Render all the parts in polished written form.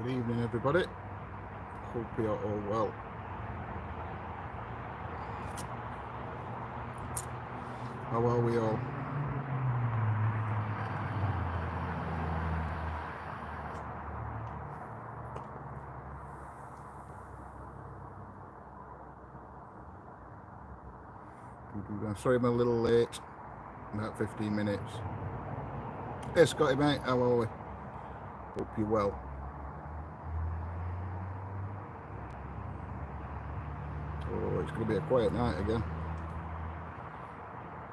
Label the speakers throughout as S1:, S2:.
S1: Good evening, everybody. Hope you're all well. How are we all? I'm sorry I'm a little late, about 15 minutes. Hey Scotty mate, how are we? Hope you're well. Oh, it's going to be a quiet night again.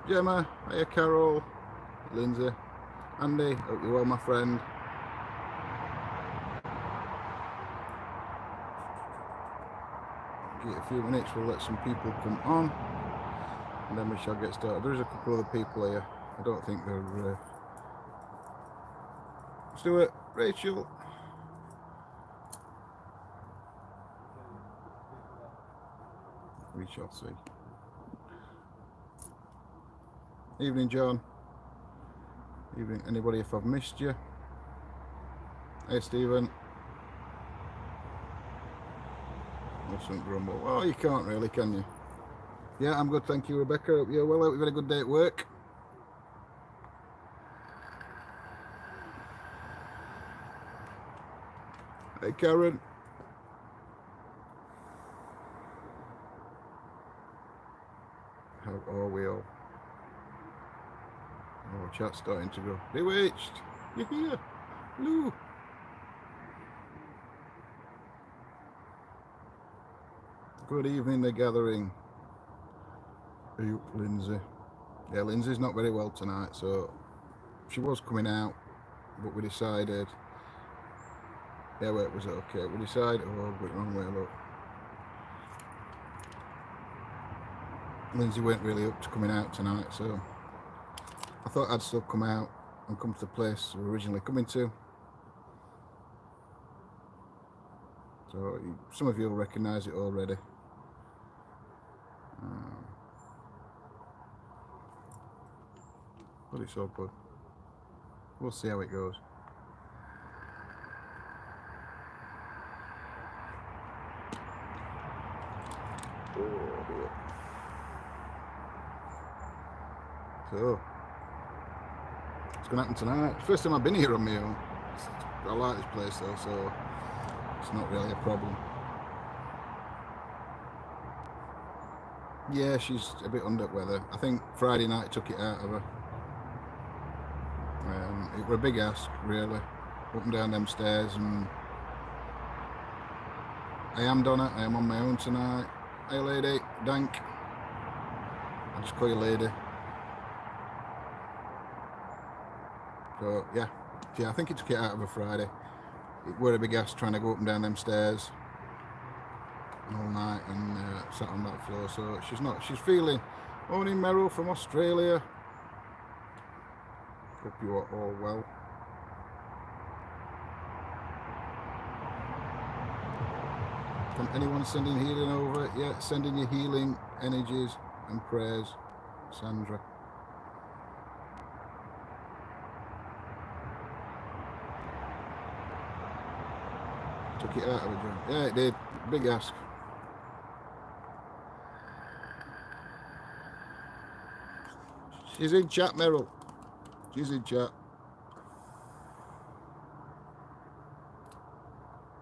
S1: Gemma, hiya Carol, Lindsay, Andy, hope you're well my friend. Give it a few minutes, we'll let some people come on and then we shall get started. There's a couple of other people here. I don't think they're... Stuart, Rachel. We shall see. Evening, John. Evening, anybody if I've missed you. Hey, Stephen. Mustn't grumble. Oh, you can't really, can you? Yeah, I'm good, thank you, Rebecca. Hope you're well. Hope you've had a good day at work. Hey, Karen. How are we all? Oh, chat's starting to go. Bewitched! You're here! Hello! Good evening, the gathering. Hey, Lindsay. Yeah, Lindsay's not very well tonight, so she was coming out, but we decided. Yeah, wait, was it okay? We decided. Oh, I went the wrong way, look. Lindsay weren't really up to coming out tonight, so I thought I'd still come out and come to the place we were originally coming to. So some of you will recognise it already. But it's all good. We'll see how it goes. Oh dear. So, what's going to happen tonight? It's the first time I've been here on my own. I like this place though, so it's not really a problem. Yeah, she's a bit under weather. I think Friday night took it out of her. It were a big ask, really, up and down them stairs, and I am Donna. I am on my own tonight. Hey, lady, Dank. I'll just call you lady. So yeah, I think it took it out of her Friday. It were a big ass trying to go up and down them stairs all night and sat on that floor. So she's feeling. Morning, Meryl from Australia. Hope you are all well. Can anyone sending healing over? Yeah, sending your healing energies and prayers, Sandra. Took it out of her, John. Yeah, it did. Big ask. She's in chat, Meryl. She's in chat.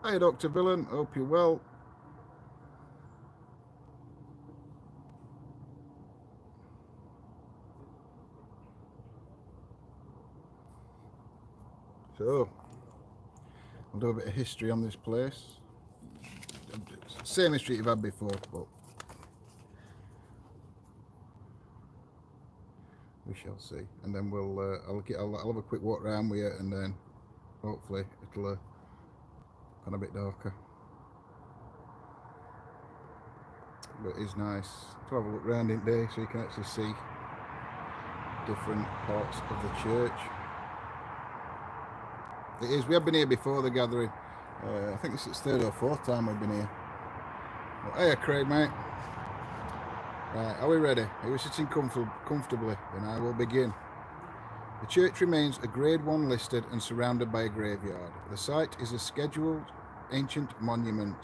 S1: Hi, DrVillain. Hope you're well. So, I'll do a bit of history on this place. Same history you've had before, but we shall see. And then I'll have a quick walk around with you, and then hopefully it'll kind of a bit darker. But it is nice to have a look around in day, so you can actually see different parts of the church. It is. We have been here before the gathering. I think this is the third or fourth time we've been here. Well, hiya, Craig, mate. Right, are we ready? Are you sitting comfortably? Then I will begin. The church remains a Grade 1 listed and surrounded by a graveyard. The site is a scheduled ancient monument.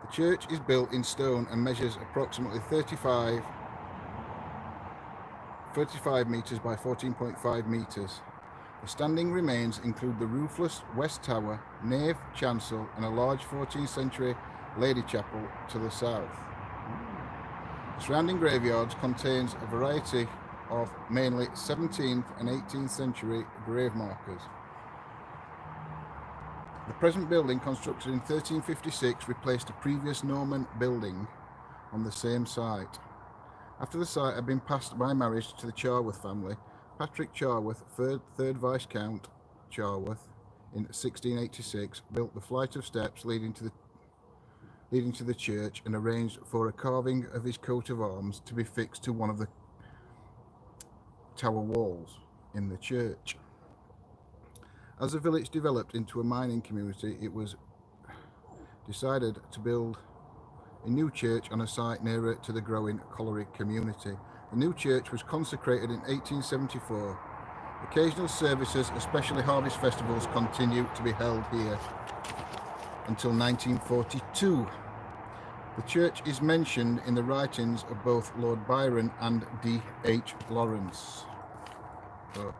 S1: The church is built in stone and measures approximately 35 metres by 14.5 metres. The standing remains include the roofless west tower, nave, chancel and a large 14th century lady chapel to the south. The surrounding graveyards contains a variety of mainly 17th and 18th century grave markers. The present building, constructed in 1356, replaced a previous Norman building on the same site. After the site had been passed by marriage to the Charworth family, Patrick Charworth, 3rd Viscount Charworth, in 1686, built the flight of steps leading to the church and arranged for a carving of his coat of arms to be fixed to one of the tower walls in the church. As the village developed into a mining community, it was decided to build a new church on a site nearer to the growing colliery community. The new church was consecrated in 1874. Occasional services, especially harvest festivals, continue to be held here until 1942. The church is mentioned in the writings of both Lord Byron and D.H. Lawrence. So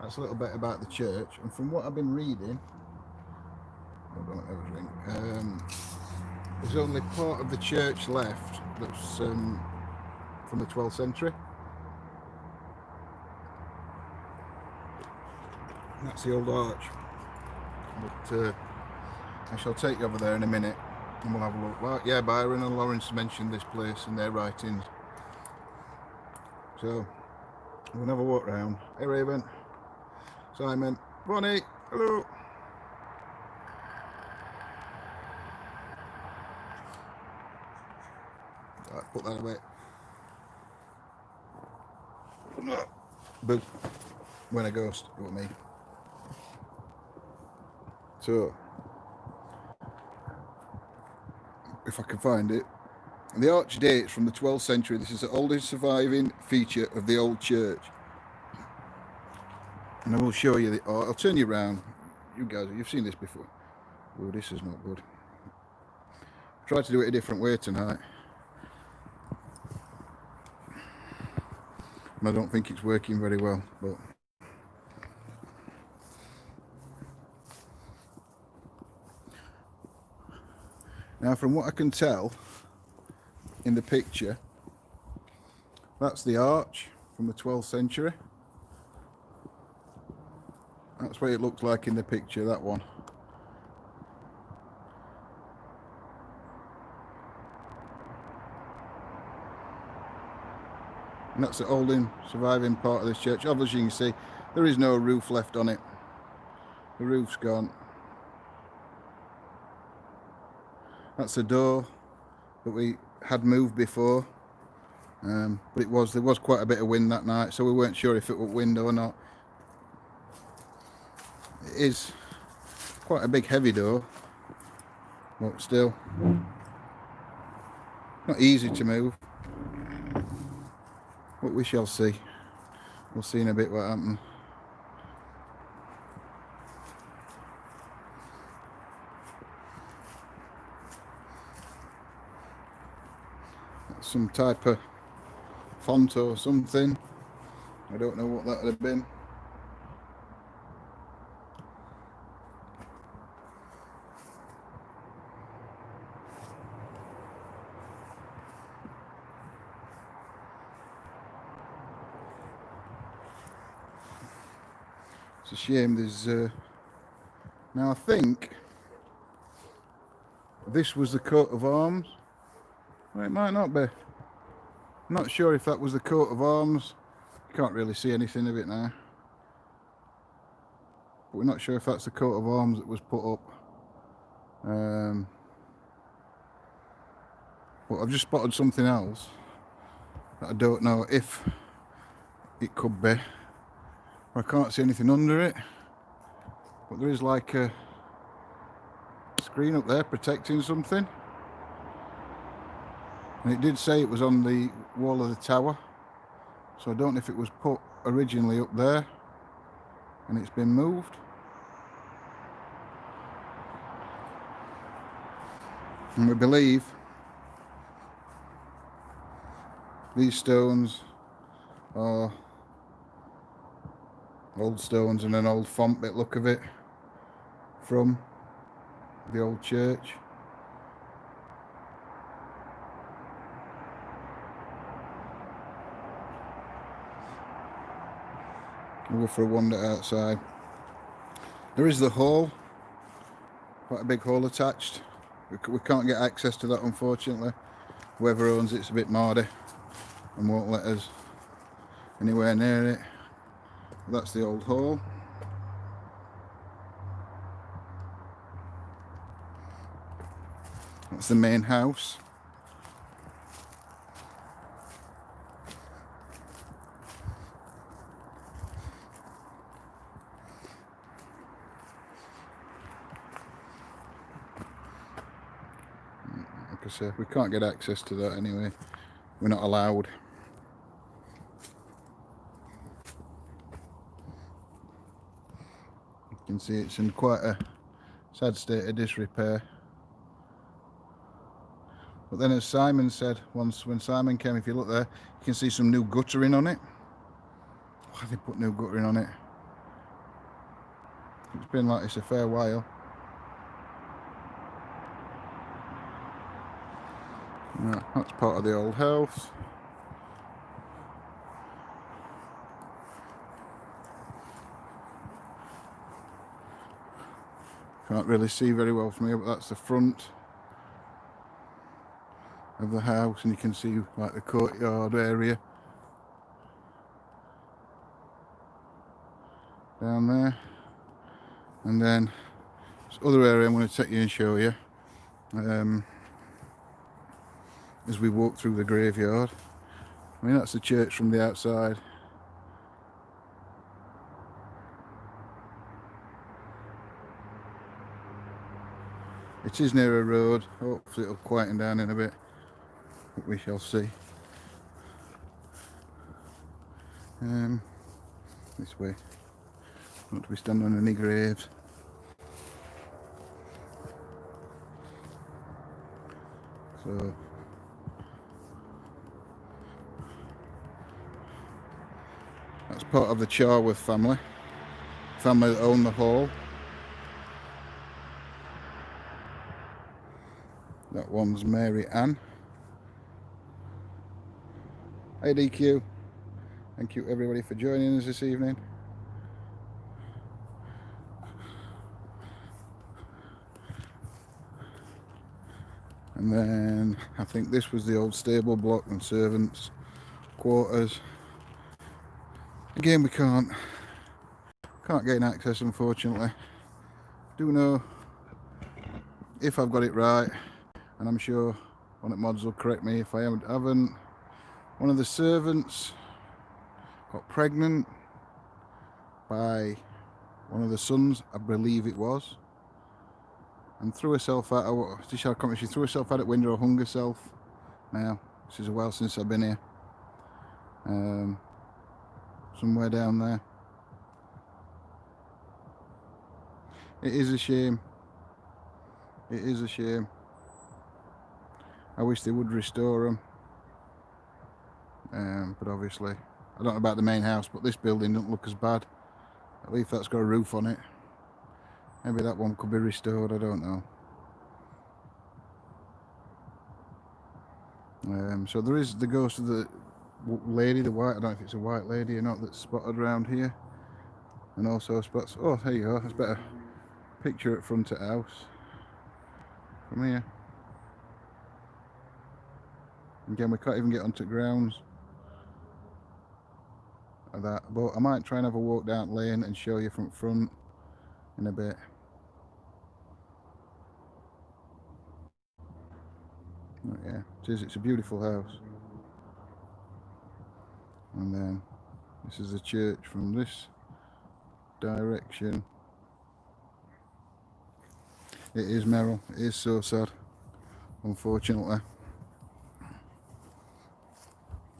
S1: that's a little bit about the church, and from what I've been reading, there's only part of the church left that's from the 12th century. And that's the old arch. But I shall take you over there in a minute and we'll have a look. Well, yeah, Byron and Lawrence mentioned this place in their writings. So we'll have a walk round. Hey Raven, Simon, Bonnie, hello. Right, put that away. Boo. When a ghost, you me. So, if I can find it, the arch dates from the 12th century. This is the oldest surviving feature of the old church. And I will show you the art. I'll turn you around. You guys, you've seen this before. Oh, this is not good. Try to do it a different way tonight. And I don't think it's working very well, but now from what I can tell in the picture, that's the arch from the 12th century. That's what it looks like in the picture, that one. And that's the old surviving part of this church. Obviously you can see there is no roof left on it. The roof's gone. That's the door that we had moved before. But there was quite a bit of wind that night, so we weren't sure if it was wind or not. It is quite a big heavy door, but still not easy to move. But we shall see. We'll see in a bit what happens. That's some type of font or something. I don't know what that would have been. It's a shame there's now I think this was the coat of arms. Well, it might not be. I'm not sure if that was the coat of arms. You can't really see anything of it now. But we're not sure if that's the coat of arms that was put up. But I've just spotted something else that I don't know if it could be. I can't see anything under it, but there is like a screen up there protecting something, and it did say it was on the wall of the tower, so I don't know if it was put originally up there and it's been moved. And we believe these stones are old stones and an old font bit look of it from the old church. We'll go for a wander outside. There is the hall, quite a big hall attached. We can't get access to that, unfortunately. Whoever owns it's a bit mardy and won't let us anywhere near it. That's the old hall. That's the main house. Like I said, we can't get access to that anyway. We're not allowed. You can see it's in quite a sad state of disrepair. But then, as Simon said once when Simon came, if you look there, you can see some new guttering on it. Why have they put new guttering on it? It's been like this a fair while. Yeah, that's part of the old house. Can't really see very well from here, but that's the front of the house, and you can see like the courtyard area down there. And then this other area I'm going to take you and show you as we walk through the graveyard. I mean, that's the church from the outside. It is near a road. Hopefully it'll quieten down in a bit, but we shall see. This way. Not to be standing on any graves. So that's part of the Charworth family that own the hall. That one's Mary Ann. Hey DQ, thank you everybody for joining us this evening. And then I think this was the old stable block and servants' quarters. Again, we can't gain access, unfortunately. Do know, if I've got it right, and I'm sure one of the mods will correct me if I haven't, one of the servants got pregnant by one of the sons, I believe it was, and threw herself out. She threw herself out at window or hung herself. Now, this is a while since I've been here. Somewhere down there. It is a shame. It is a shame. I wish they would restore them. But obviously, I don't know about the main house, but this building doesn't look as bad. At least that's got a roof on it. Maybe that one could be restored, I don't know. So there is the ghost of the lady, the white, I don't know if it's a white lady or not, that's spotted around here. And also spots, oh there you go, that's better picture at front of house from here. Again, we can't even get onto grounds of that, but I might try and have a walk down lane and show you from front in a bit. Oh, yeah, it's a beautiful house. And then this is the church from this direction. It is Merrill. It is so sad, unfortunately.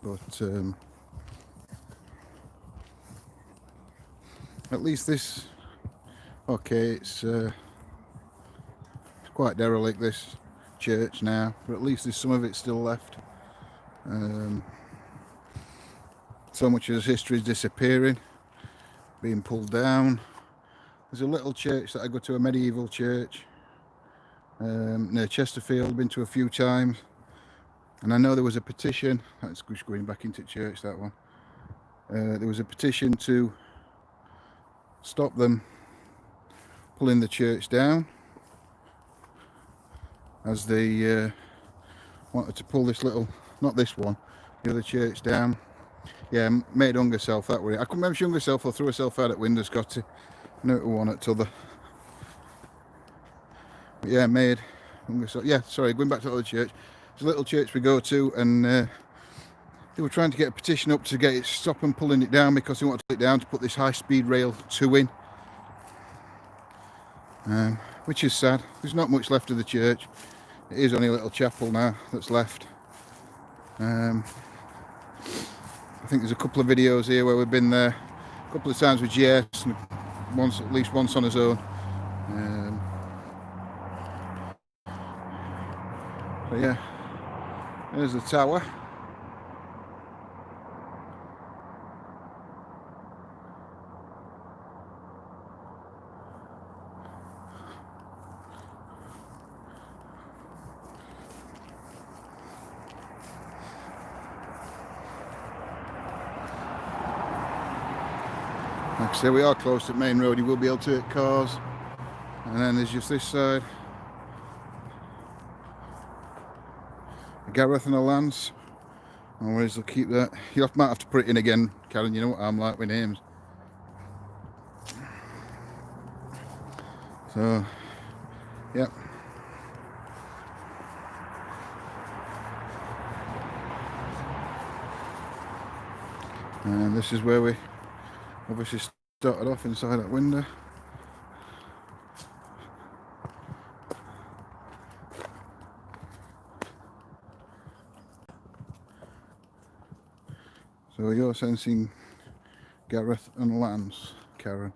S1: But At least this, okay, it's quite derelict, this church now, but at least there's some of it still left. So much of this history is disappearing, being pulled down. There's a little church that I go to, a medieval church near Chesterfield, been to a few times, and I know there was a petition, that's just going back into church, that one. There was a petition to stop them pulling the church down, as they wanted to pull this little, not this one, the other church down. Yeah, made hung herself, that way. I couldn't remember if she hung herself or threw herself out at window, Scotty. I know it was one at t'other. But yeah, made hung herself. Yeah, sorry, going back to the other church. There's a little church we go to, and they were trying to get a petition up to get it, stop them pulling it down, because they wanted to pull it down to put this high-speed rail 2 in. Which is sad. There's not much left of the church. It is only a little chapel now that's left. I think there's a couple of videos here where we've been there a couple of times with GS, and once, at least once on his own. But yeah, there's the tower. Like I say, we are close to the main road. You will be able to hit cars. And then there's just this side. A Gareth and a Lance. Always they'll keep that. You might have to put it in again, Karen. You know what I'm like with names. So, yep. And this is where we obviously started off, inside that window. So you're sensing Gareth and Lance, Karen.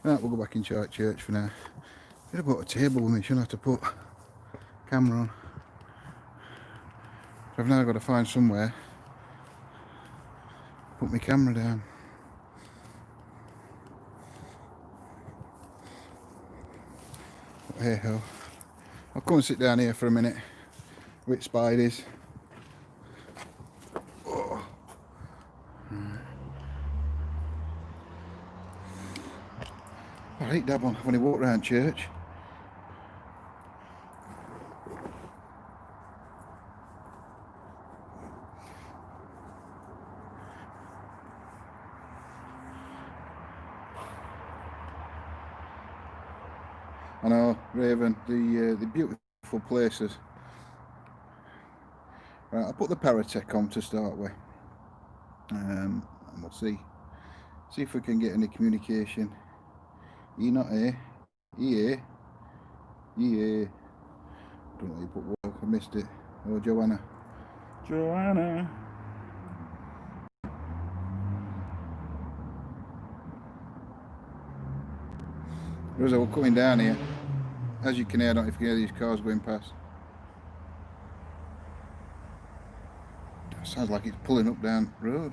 S1: Right, we'll go back in church for now. Should have brought a table with me, shouldn't have to put camera on. So I've now got to find somewhere to put my camera down. But hey ho. I'll come and sit down here for a minute with Spidey's. I hate that one when I walk around church. I know, Raven, the beautiful places. Right, I'll put the Paratech on to start with, and we'll see if we can get any communication. You not here? You here? You here? Don't know why you put work, I missed it. Oh, Joanna. Joanna. Rosa, we're coming down here. As you can hear, I don't know if you can hear these cars going past. It sounds like it's pulling up down the road.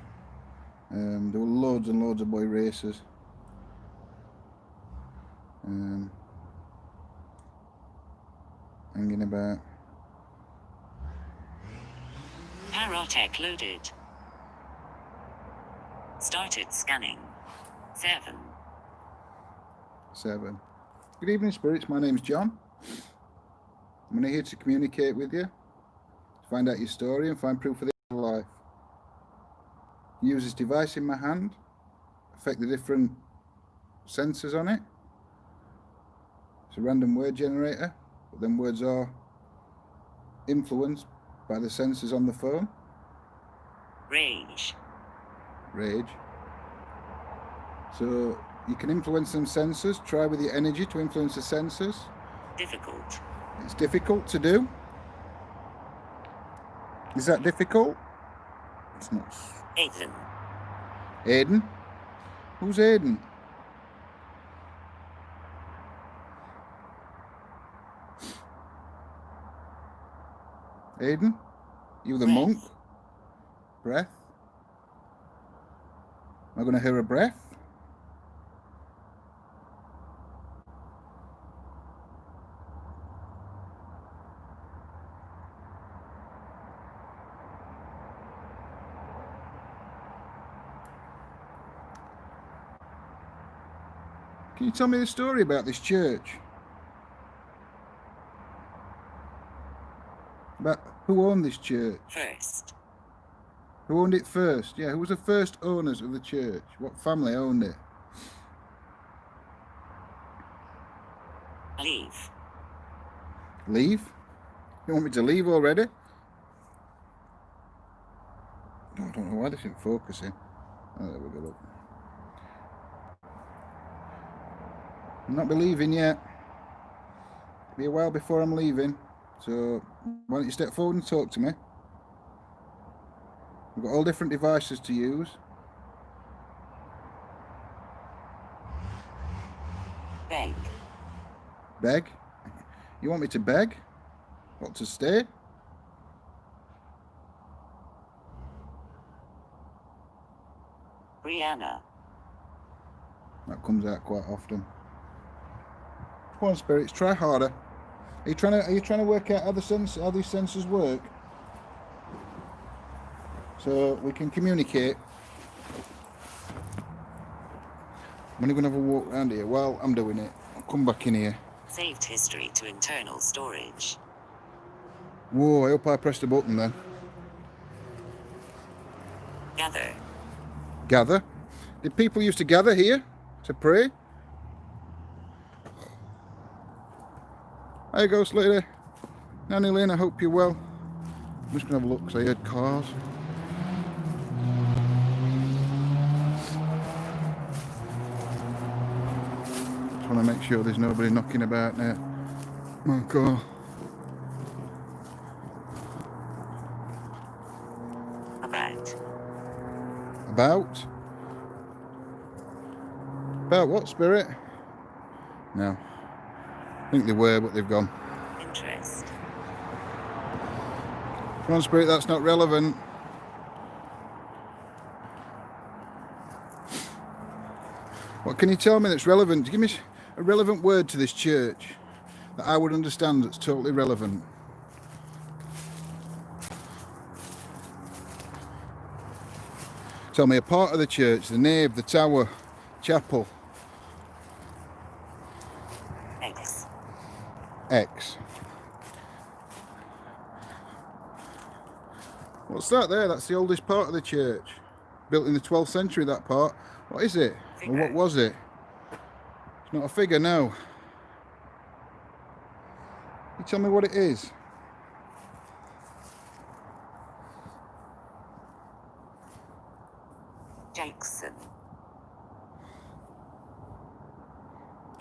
S1: There were loads and loads of boy racers. Hanging about.
S2: Paratech loaded. Started scanning.
S1: 7. Good evening, spirits. My name's John. I'm here to communicate with you, to find out your story and find proof of the life. Use this device in my hand, affect the different sensors on it. It's a random word generator, but then words are influenced by the sensors on the phone.
S2: Rage.
S1: So you can influence them sensors. Try with your energy to influence the sensors.
S2: Difficult.
S1: It's difficult to do. Is that difficult? It's not.
S2: Aiden.
S1: Aiden? Who's Aidan? Aidan? You the
S2: Breath.
S1: monk? Breath? Am I going to hear a breath? Can you tell me the story about this church? About who owned this church?
S2: First.
S1: Who owned it first? Yeah, who was the first owners of the church? What family owned it?
S2: Leave.
S1: Leave? You want me to leave already? Oh, I don't know why this isn't focusing. Oh, there we go. Look. I'm not leaving yet. It'll be a while before I'm leaving. So why don't you step forward and talk to me? We've got all different devices to use.
S2: Beg.
S1: Beg? You want me to beg? What, to stay?
S2: Brianna.
S1: That comes out quite often. Come on, spirits, try harder. Are you trying to work out how these sensors work? So we can communicate. I'm only going to have a walk around here while I'm doing it. I'll come back in here.
S2: Saved history to internal storage.
S1: Whoa, I hope I pressed the button then.
S2: Gather.
S1: Gather? Did people used to gather here to pray? Hi, ghost lady. Nanny Lynn, I hope you're well. I'm just going to have a look because I heard cars. Just want to make sure there's nobody knocking about now. Oh, God.
S2: About.
S1: About? About what, spirit? No. I think they were, but they've gone.
S2: Interest.
S1: Come on, spirit, that's not relevant. What can you tell me that's relevant? Give me a relevant word to this church that I would understand that's totally relevant. Tell me a part of the church, the nave, the tower, chapel.
S2: X.
S1: X. What's that there? That's the oldest part of the church. Built in the 12th century, that part. What is it? Or what was it? It's not a figure, no. You tell me what it is.
S2: Jackson.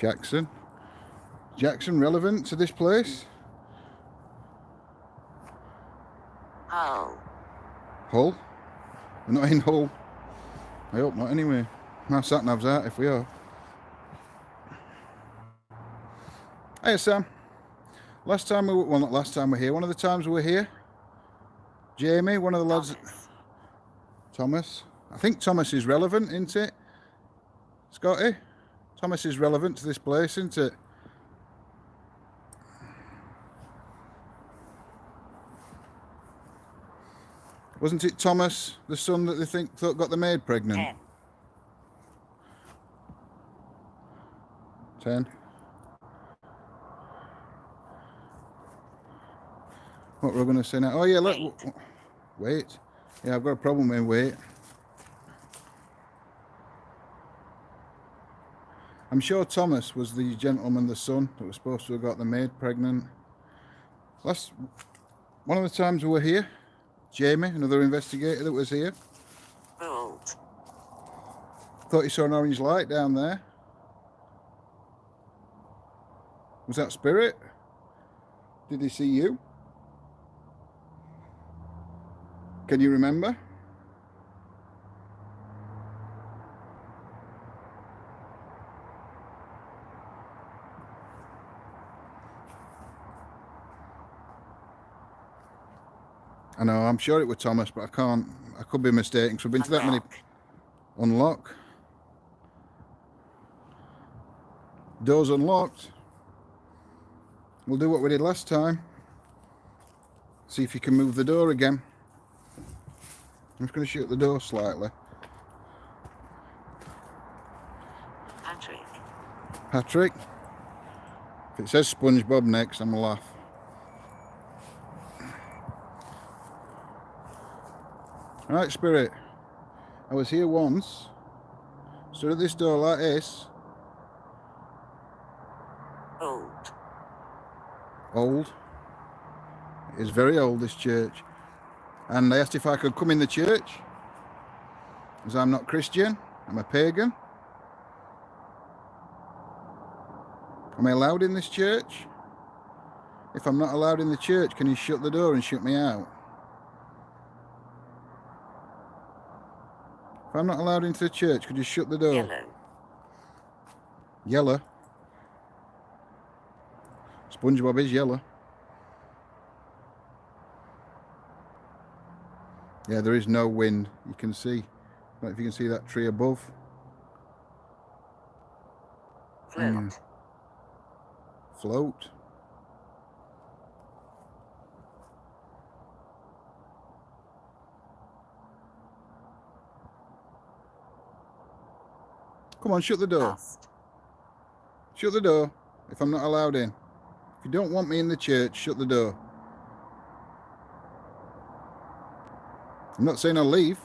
S1: Jackson. Jackson relevant to this place?
S2: Hull.
S1: Hull? We're not in Hull. I hope not anyway. My sat-nav's out if we are. Hey Sam. Last time we were, well not last time we were here, one of the times we were here, Jamie, one of the lads, Thomas. I think Thomas is relevant, isn't it? Scotty? Thomas is relevant to this place, isn't it? Wasn't it Thomas, the son that they thought got the maid pregnant? 10. What were we going to say now? Oh yeah, look. Wait. Yeah, I've got a problem with wait. I'm sure Thomas was the gentleman, the son, that was supposed to have got the maid pregnant. One of the times we were here, Jamie, another investigator that was here,
S2: Bold.
S1: thought he saw an orange light down there. Was that Spirit? Did he see you? Can you remember? I know, I'm sure it was Thomas, but I could be mistaken, because we've been to that many. Unlock. Door's unlocked. We'll do what we did last time. See if you can move the door again. I'm just going to shut the door slightly. Patrick. If it says SpongeBob next, I'm going to laugh. Alright, Spirit. I was here once. Stood at this door like this. Old. It is very old, this church. And they asked if I could come in the church. As I'm not Christian, I'm a pagan. Am I allowed in this church? If I'm not allowed in the church, can you shut the door and shut me out? If I'm not allowed into the church, could you shut the door?
S2: Yellow.
S1: Yellow? SpongeBob is yellow. Yeah, there is no wind. You can see. I don't know if you can see that tree above.
S2: Float.
S1: Float. Come on, shut the door.
S2: Lost.
S1: Shut the door if I'm not allowed in. If you don't want me in the church, shut the door. I'm not saying I'll leave.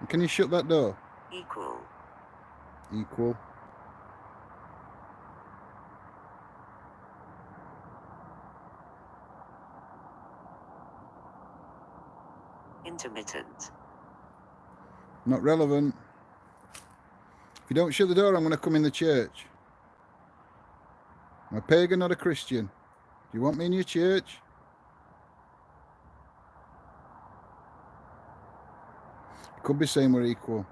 S1: Can you shut that door?
S2: Equal.
S1: Equal.
S2: Intermittent.
S1: Not relevant. If you don't shut the door, I'm going to come in the church. I'm a pagan, not a Christian. Do you want me in your church? Could be saying we're equal.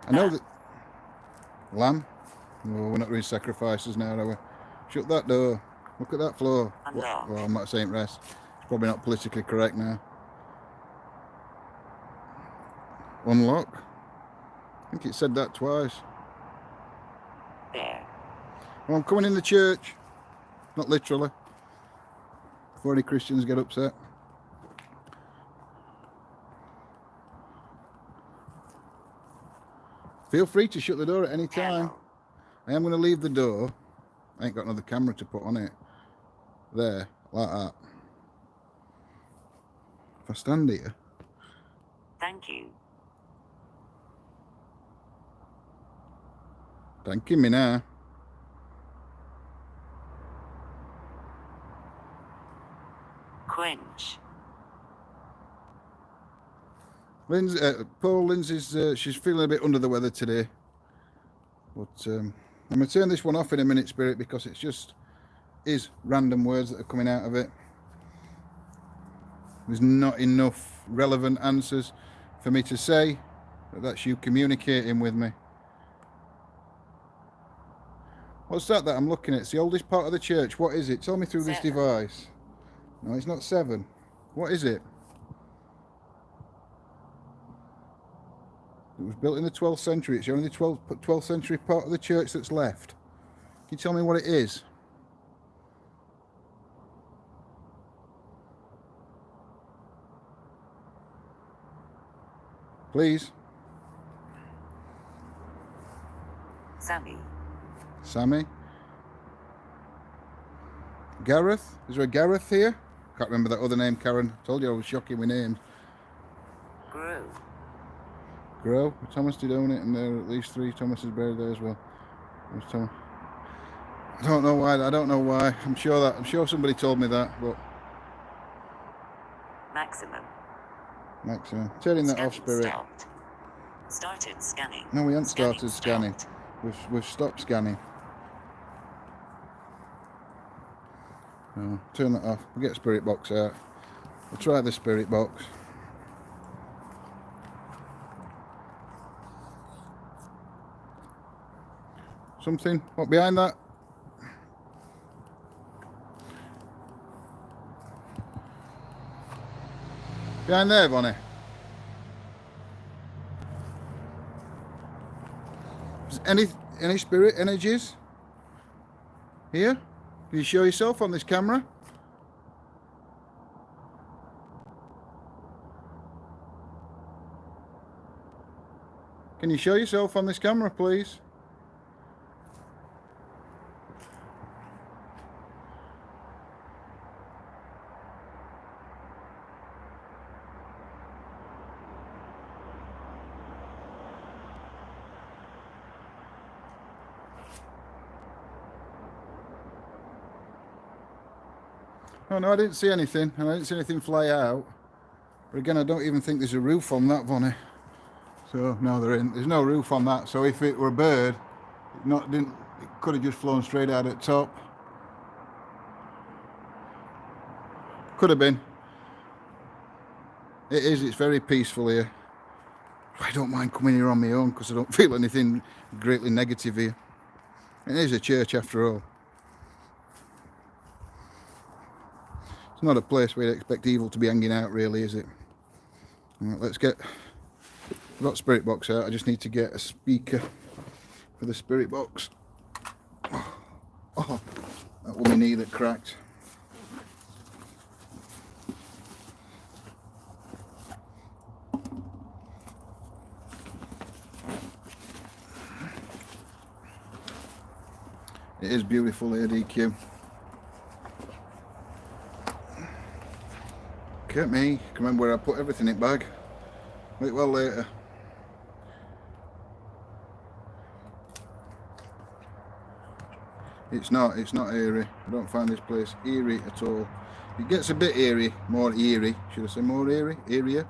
S1: I know that. Lamb? No, we're not doing sacrifices now, are we? Shut that door. Look at that floor.
S2: Unlock.
S1: Well, I'm not saying rest. It's probably not politically correct now. Unlock? I think it said that twice.
S2: There.
S1: Well, I'm coming in the church. Not literally. Before any Christians get upset. Feel free to shut the door at any time.
S2: Hello.
S1: I am going to leave the door. I ain't got another camera to put on it. There, like that. If I stand here.
S2: Thank you.
S1: Thanking me now.
S2: Quench.
S1: Lindsay, poor Lindsay's, she's feeling a bit under the weather today. But I'm going to turn this one off in a minute, Spirit, because it's just is random words that are coming out of it. There's not enough relevant answers for me to say. But that's you communicating with me. What's that I'm looking at? It's the oldest part of the church. What is it? Tell me through this
S2: 7.
S1: device. No, it's not 7. What is it? It was built in the 12th century. It's the only 12th century part of the church that's left. Can you tell me what it is? Please.
S2: Sammy.
S1: Sammy. Gareth? Is there a Gareth here? Can't remember that other name, Karen. Told you I was shocking with names.
S2: Grow.
S1: Grow. Thomas did own it, and there are at least 3 Thomases buried there as well. Where's Thomas? I don't know why. I don't know why. I'm sure somebody told me that, but
S2: Maximum.
S1: Maximum. Turning that
S2: Scanning
S1: off, Spirit.
S2: stopped. Started scanning.
S1: No, we haven't started scanning.
S2: stopped.
S1: We've stopped scanning. No, turn that off. We'll get Spirit Box out. We'll try the Spirit Box. Something? What behind that? Behind there, Bonnie. Any spirit energies here? Can you show yourself on this camera? Can you show yourself on this camera, please? Oh no, I didn't see anything, and I didn't see anything fly out. But again, I don't even think there's a roof on that, Bonnie. So no, there's no roof on that. So if it were a bird, it could have just flown straight out at top. Could have been. It is. It's very peaceful here. I don't mind coming here on my own because I don't feel anything greatly negative here. It is a church after all. It's not a place where you expect evil to be hanging out, really, is it? Right, let's get... I've got spirit box out. I just need to get a speaker for the spirit box. Oh, that was my knee that cracked. It is beautiful here, DQ. Look at me. Can remember where I put everything in bag. Wait, well later. It's not eerie. I don't find this place eerie at all. It gets a bit eerie, more eerie. Should I say more eerie? Eerier.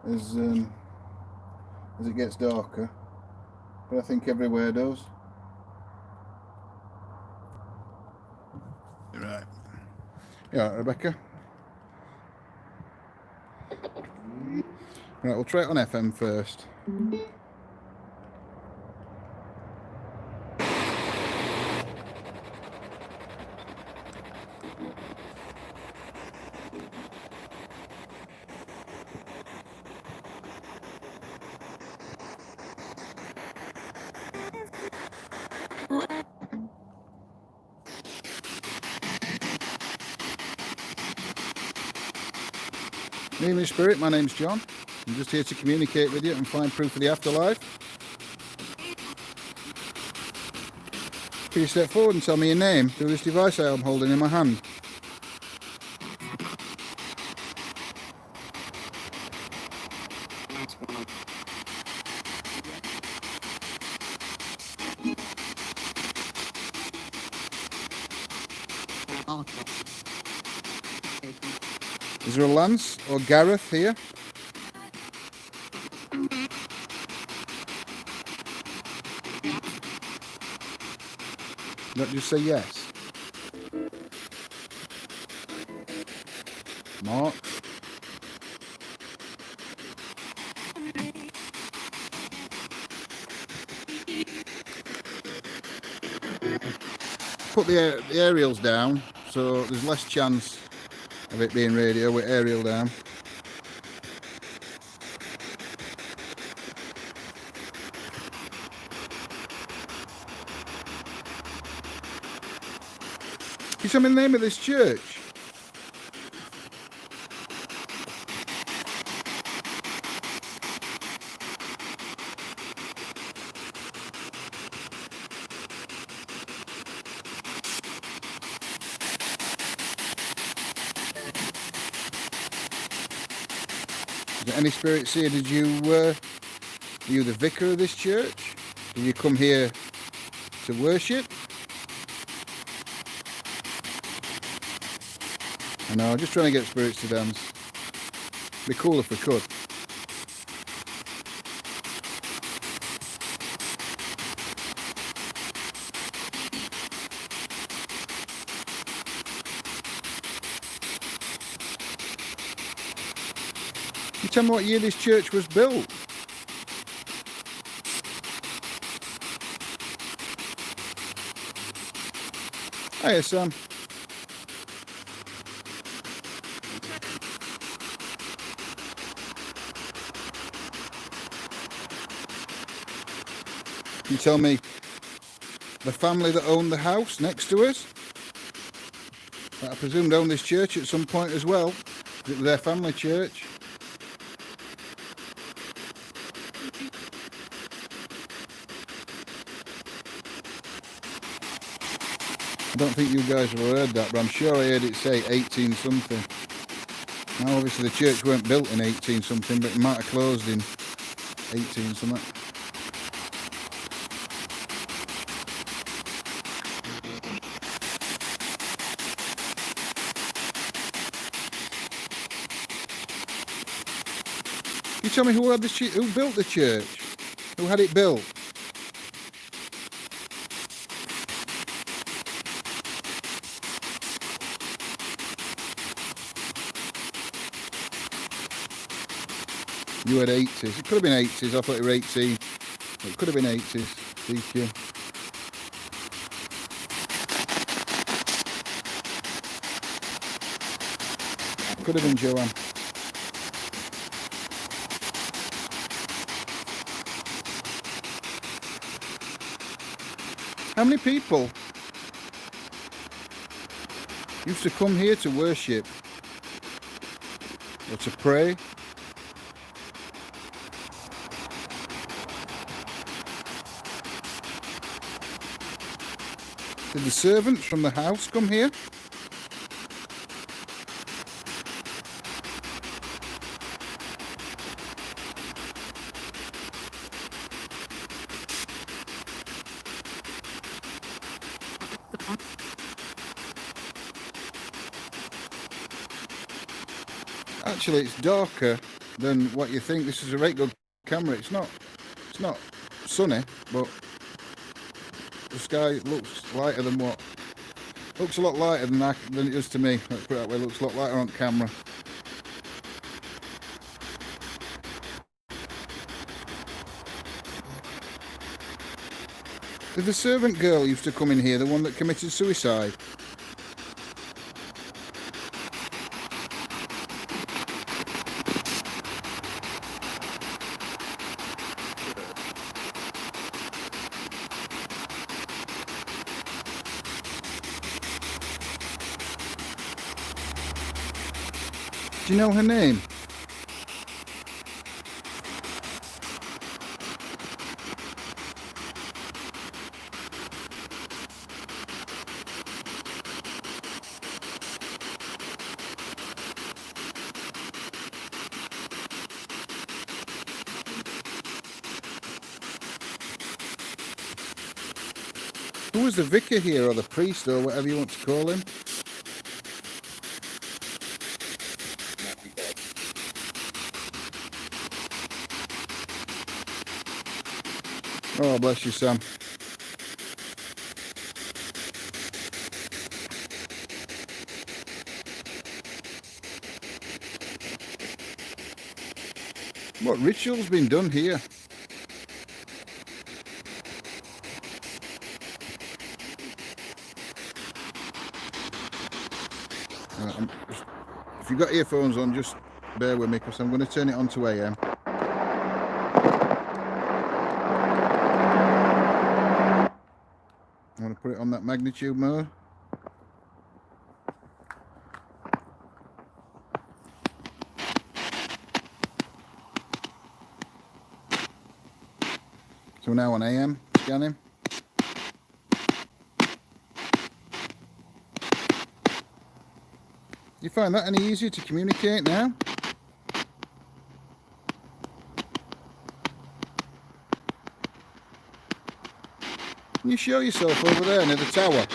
S1: As it gets darker. But I think everywhere does. Right. Yeah, Rebecca. Right, we'll try it on FM first. Evening Spirit, my name's John. I'm just here to communicate with you and find proof of the afterlife. Please step forward and tell me your name through this device I am holding in my hand. Is there a Lance or Gareth here? Not just say yes. Mark. Put the aerials down so there's less chance of it being radio with aerial down. Can you tell me the name of this church? Is there any spirits here? Did you, are you the vicar of this church? Did you come here to worship? I know, I'm just trying to get spirits to dance. It'd be cool if we could. Can you tell me what year this church was built? Hiya, Sam. You tell me the family that owned the house next to us, that I presumed owned this church at some point as well. It was their family church. I don't think you guys have heard that, but I'm sure I heard it say 18 something. Now obviously the church weren't built in 18 something, but it might have closed in 18 something. You tell me who built the church? Who had it built? You had 80s. It could have been 80s. I thought you were 18. It could have been 80s. DQ. Could have been Joanne. How many people used to come here to worship or to pray? Did the servants from the house come here? Actually, it's darker than what you think. This is a very good camera. It's not sunny, but the sky looks lighter than what? Looks a lot lighter than it does to me. Let's put it that way. It looks a lot lighter on camera. Did the servant girl used to come in here, the one that committed suicide? Do you know her name? Who was the vicar here, or the priest, or whatever you want to call him? Oh, bless you, Sam. What ritual's been done here? If you've got earphones on, just bear with me, because I'm going to turn it on to AM. I want to put it on that magnitude mode. So now on AM, scanning. You find that any easier to communicate now? Can you show yourself over there near the tower?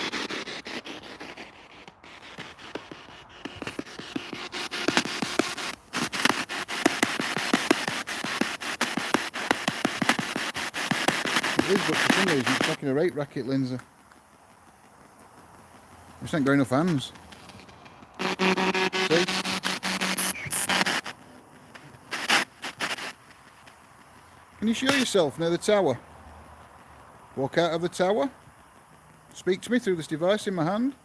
S1: It is, but for some reason it's like a rate racket, Lindsay. Just ain't got enough hands. See? Can you show yourself near the tower? Walk out of the tower. Speak to me through this device in my hand.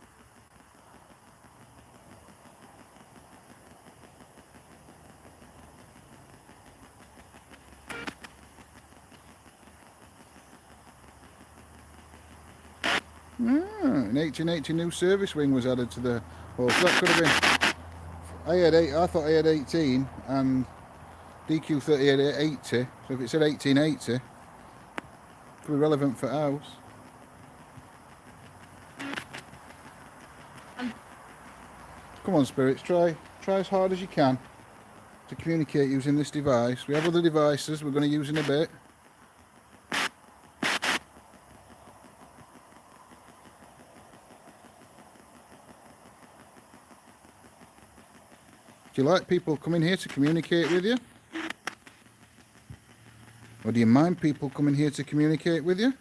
S1: In 1880, new service wing was added to the hall. So that could have been. I thought I had 18, and DQ30 had 80. So if it said 1880, it could be relevant for house. Come on, spirits, try as hard as you can to communicate using this device. We have other devices we're going to use in a bit. Do you like people coming here to communicate with you? Or do you mind people coming here to communicate with you?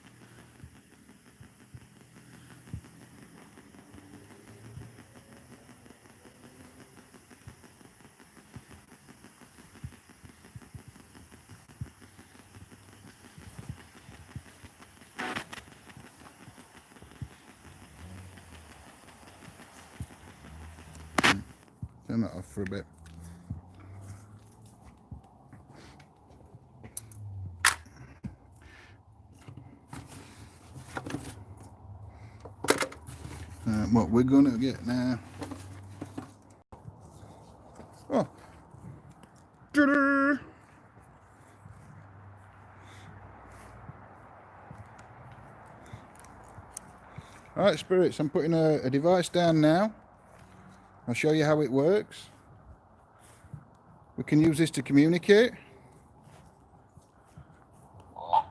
S1: Turn that off for a bit. What we're going to get now. Oh. Ta-da! Alright, spirits, I'm putting a device down now. I'll show you how it works. We can use this to communicate. Or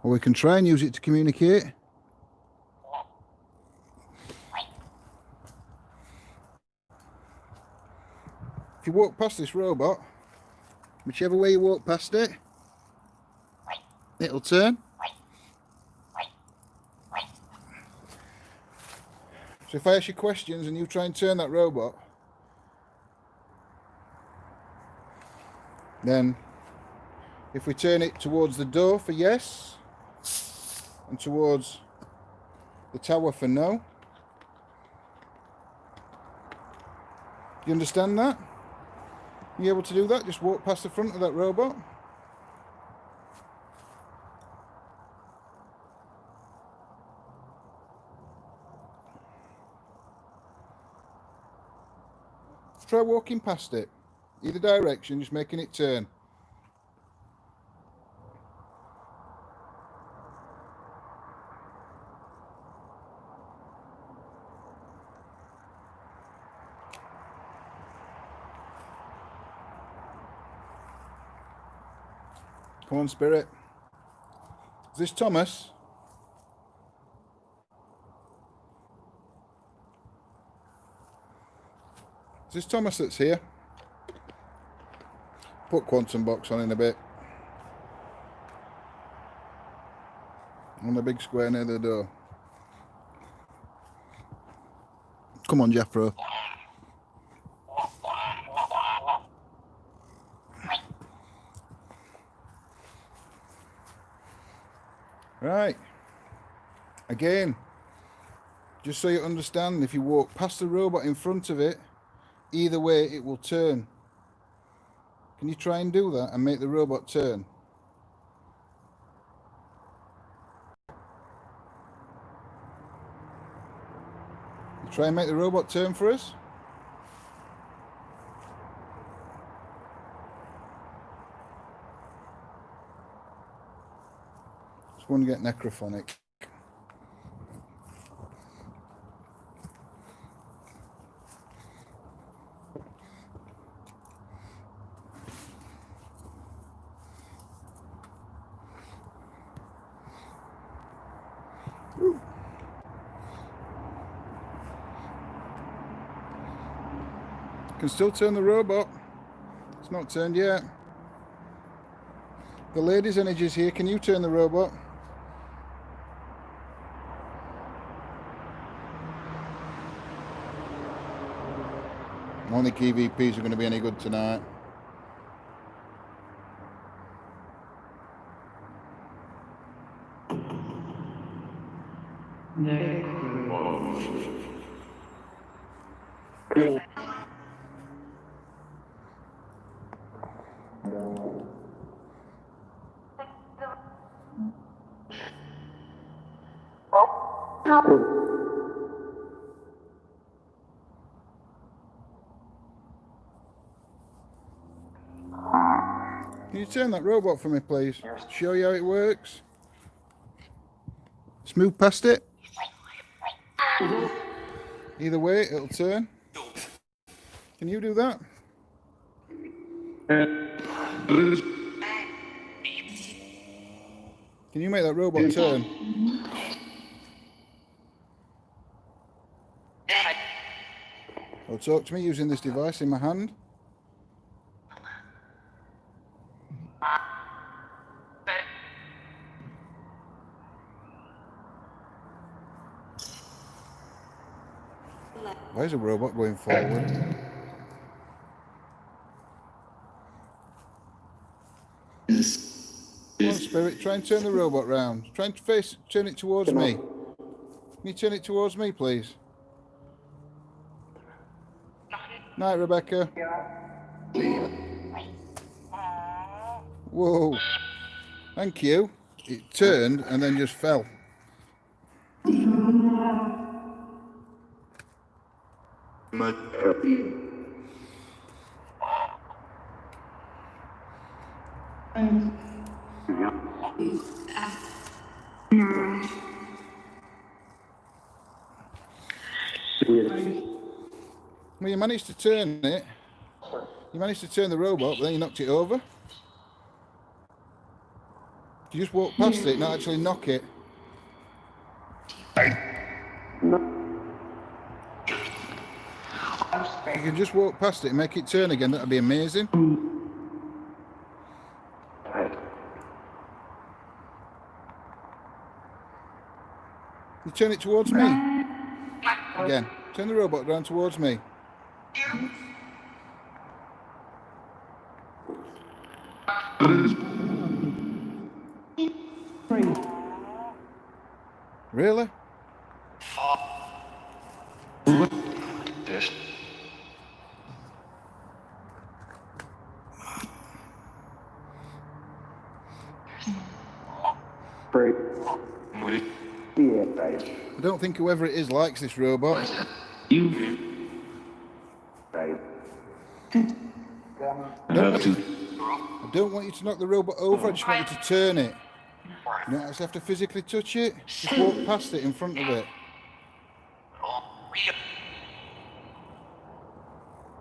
S1: we can try and use it to communicate. If you walk past this robot, whichever way you walk past it, it'll turn. So if I ask you questions and you try and turn that robot, then if we turn it towards the door for yes, and towards the tower for no, you understand that? You able to do that? Just walk past the front of that robot. Try walking past it. Either direction, just making it turn. Come on, spirit. Is this Thomas? Is this Thomas that's here? Put quantum box on in a bit. On the big square near the door. Come on, Jeffro. Right. Again, just so you understand, if you walk past the robot in front of it, either way it will turn. Can you try and do that and make the robot turn? You try and make the robot turn for us? Just want to get necrophonic. Can still turn the robot. It's not turned yet. The lady's energy's here. Can you turn the robot? I don't think EVPs are going to be any good tonight. Can you turn that robot for me, please? Show you how it works. Smooth past it. Either way, it'll turn. Can you do that? Can you make that robot turn? Or talk to me using this device in my hand. Why is a robot going forward? Come on, Spirit, try and turn the robot round. Try and turn it towards me. Can you turn it towards me, please? Night, Rebecca. Whoa. Thank you. It turned and then just fell. Well, you managed to turn it. You managed to turn the robot, but then you knocked it over. You just walk past it, not actually knock it. If you can just walk past it and make it turn again, that'd be amazing. You turn it towards me. Again. Turn the robot around towards me. Really? I don't think whoever it is likes this robot. I don't want you to knock the robot over, I just want you to turn it. You don't actually have to physically touch it, just walk past it in front of it.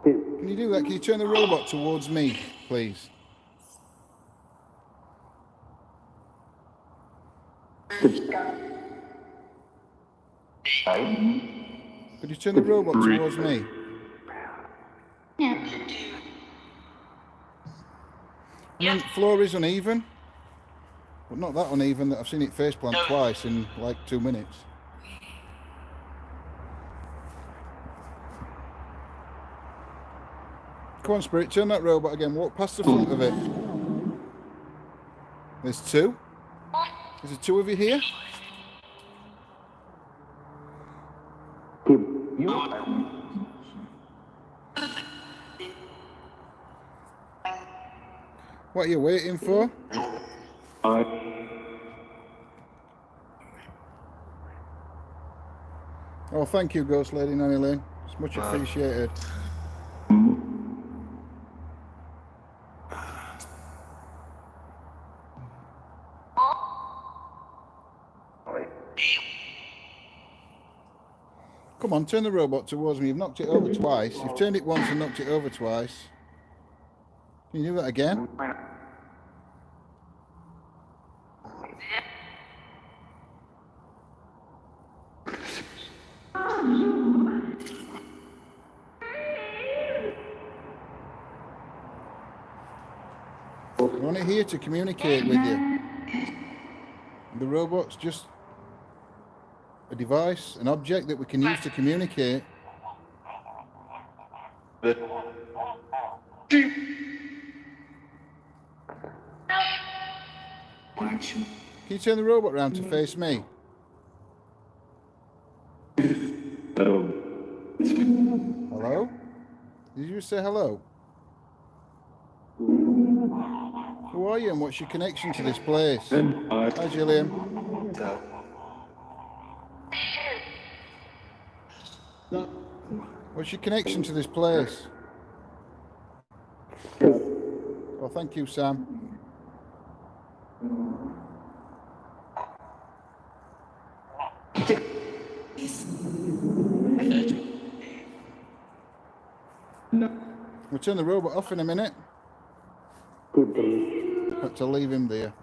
S1: Can you do that? Can you turn the robot towards me, please? Could you turn the robot towards me? The floor is uneven, but not that uneven that I've seen it faceplant twice in like 2 minutes. Come on, Spirit, turn that robot again. Walk past the front of it. There's two. Is there two of you here? What are you waiting for? Oh, thank you, Ghost Lady Nanny Lane. It's much appreciated. Come on, turn the robot towards me. You've knocked it over twice. You've turned it once and knocked it over twice. Can you do that again? We're only here to communicate with you. The robot's just a device, an object that we can use to communicate. Can you turn the robot around to face me? Hello? Did you just say hello? Who are you and what's your connection to this place? Hi, Gillian. What's your connection to this place? Oh, Well, thank you, Sam. We'll turn the robot off in a minute. Have to leave him there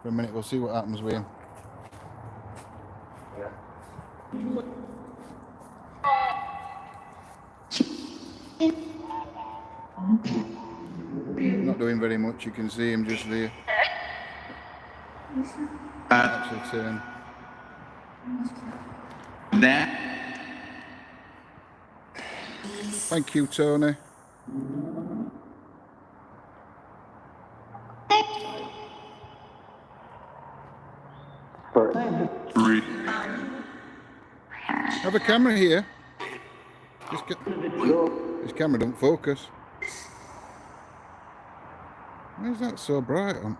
S1: for a minute. We'll see what happens with him. Not doing very much. You can see him just there. Actually turn. Thank you, Tony. Have a camera here. This camera don't focus. Why is that so bright on?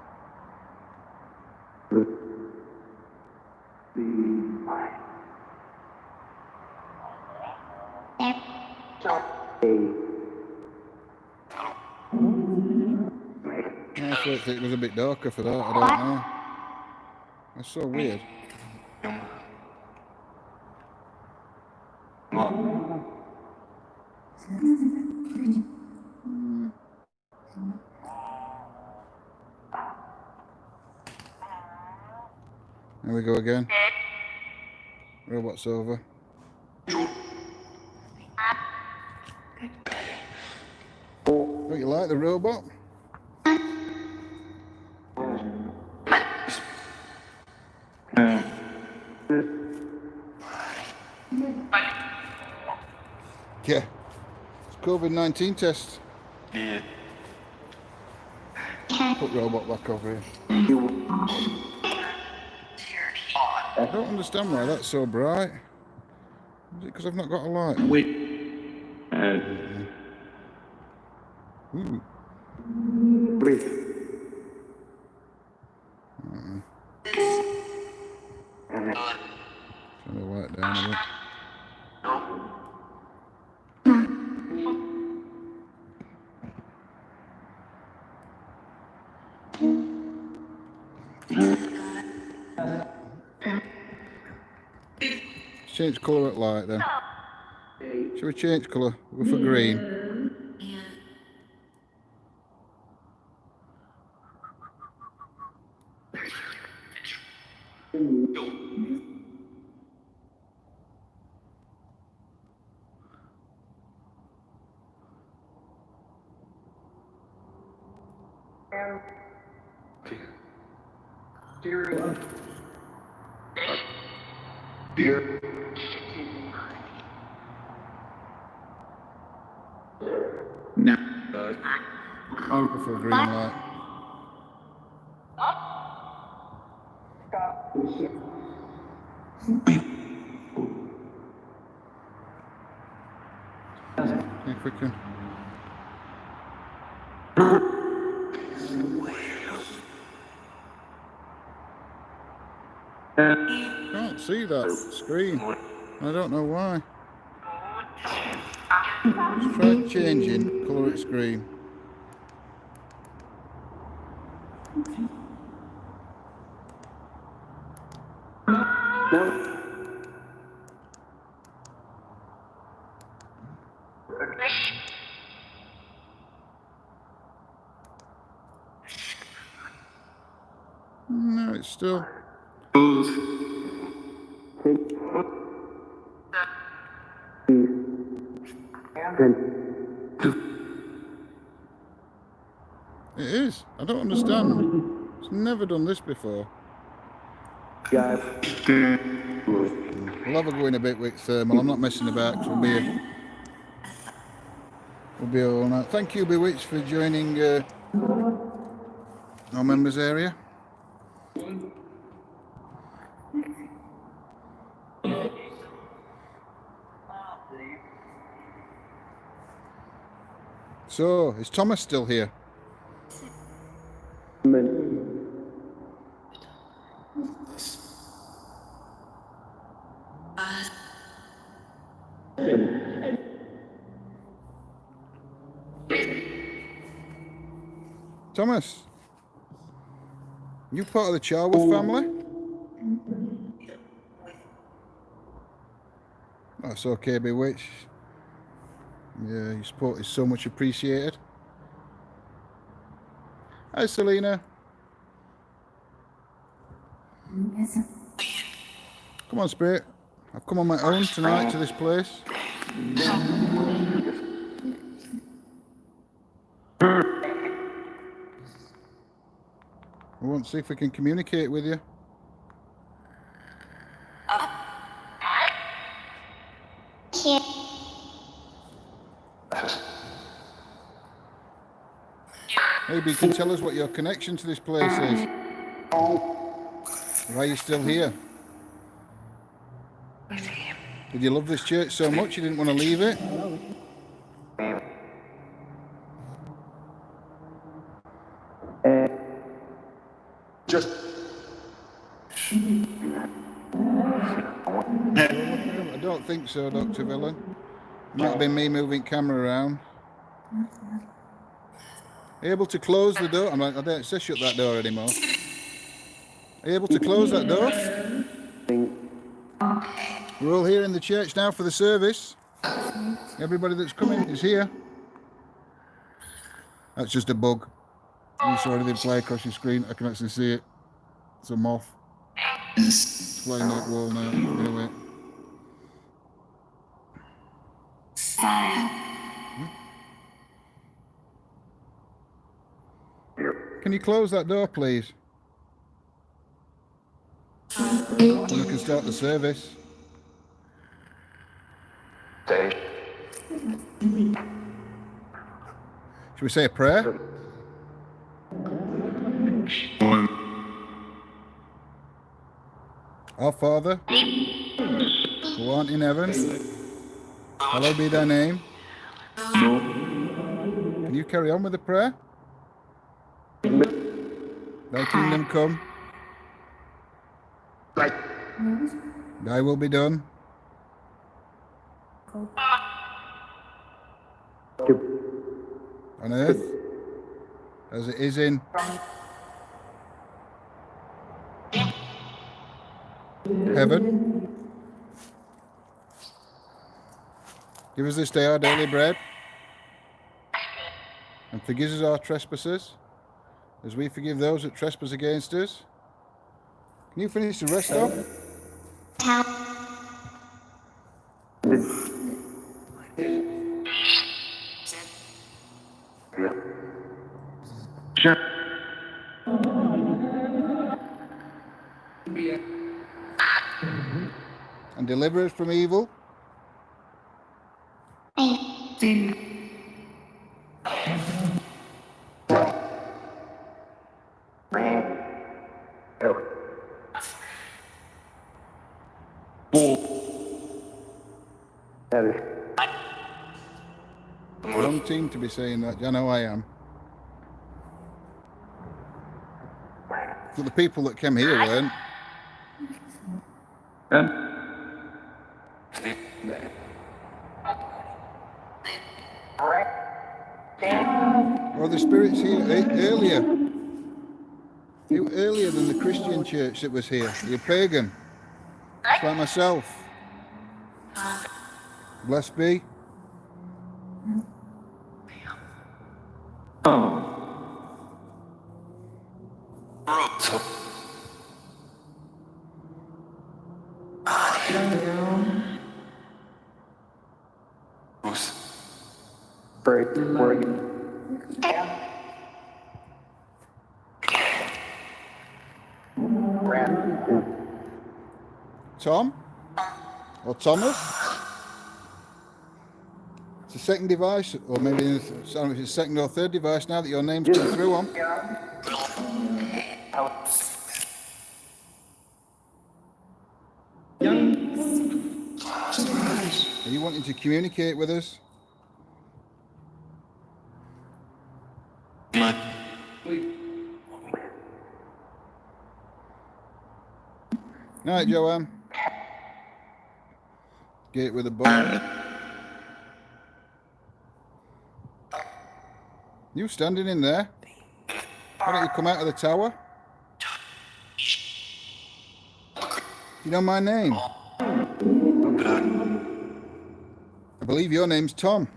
S1: I thought it was a bit darker for that. I don't know. That's so weird. There we go again. Robot's over. Don't you like the robot? Yeah. It's COVID-19 test.
S3: Yeah.
S1: Put robot back over here. I don't understand why that's so bright. Is it because I've not got a light?
S3: Wait.
S1: Ooh. Turn the light down a bit. Change colour at light then. Shall we change colour? We'll go for green.
S3: No.
S1: I'll go for a green light. If we can. Can't see that screen. I don't know why. Let's try changing colour at screen. No, it's still. It is. I don't understand. It's never done this before. We'll have a go in a bit with thermal. I'm not messing about. Cause we'll be all night. Thank you, Bewitched, for joining our members area. So, is Thomas still here? Thomas, you part of the Charworth family? That's okay, Bewitched. Yeah, your support is so much appreciated. Hi, Selena. Come on, Spirit. I've come on my own tonight to this place. We want to see if we can communicate with you. Maybe you can tell us what your connection to this place is. Why are you still here? Did you love this church so much you didn't want to leave it? I don't think so, DrVillain. It might have been me moving camera around. Are you able to close the door? I don't say shut that door anymore. Are you able to close that door? We're all here in the church now for the service. Everybody that's coming is here. That's just a bug. You saw anything fly across your screen? I can actually see it. It's a moth. It's flying that wall now. Anyway. Can you close that door, please? And we can start the service. Should we say a prayer? Our Father, who art in heaven, hallowed be thy name. Can you carry on with the prayer? Thy kingdom come. Thy will be done. On earth, as it is in heaven. Give us this day our daily bread, and forgive us our trespasses, as we forgive those that trespass against us. Can you finish the rest off? And deliver us from evil. Wrong team to be saying that. I know I am. But the people that came here weren't. Well, the spirits here earlier. You earlier than the Christian church that was here. You're pagan. Just like myself. Blessed be. Tom? Or Thomas? It's a second device, or maybe it's a second or third device now that your name's come through on. Are you wanting to communicate with us? Alright, Joanne. Gate with a ball. You standing in there? Why don't you come out of the tower? You know my name? I believe your name's Tom.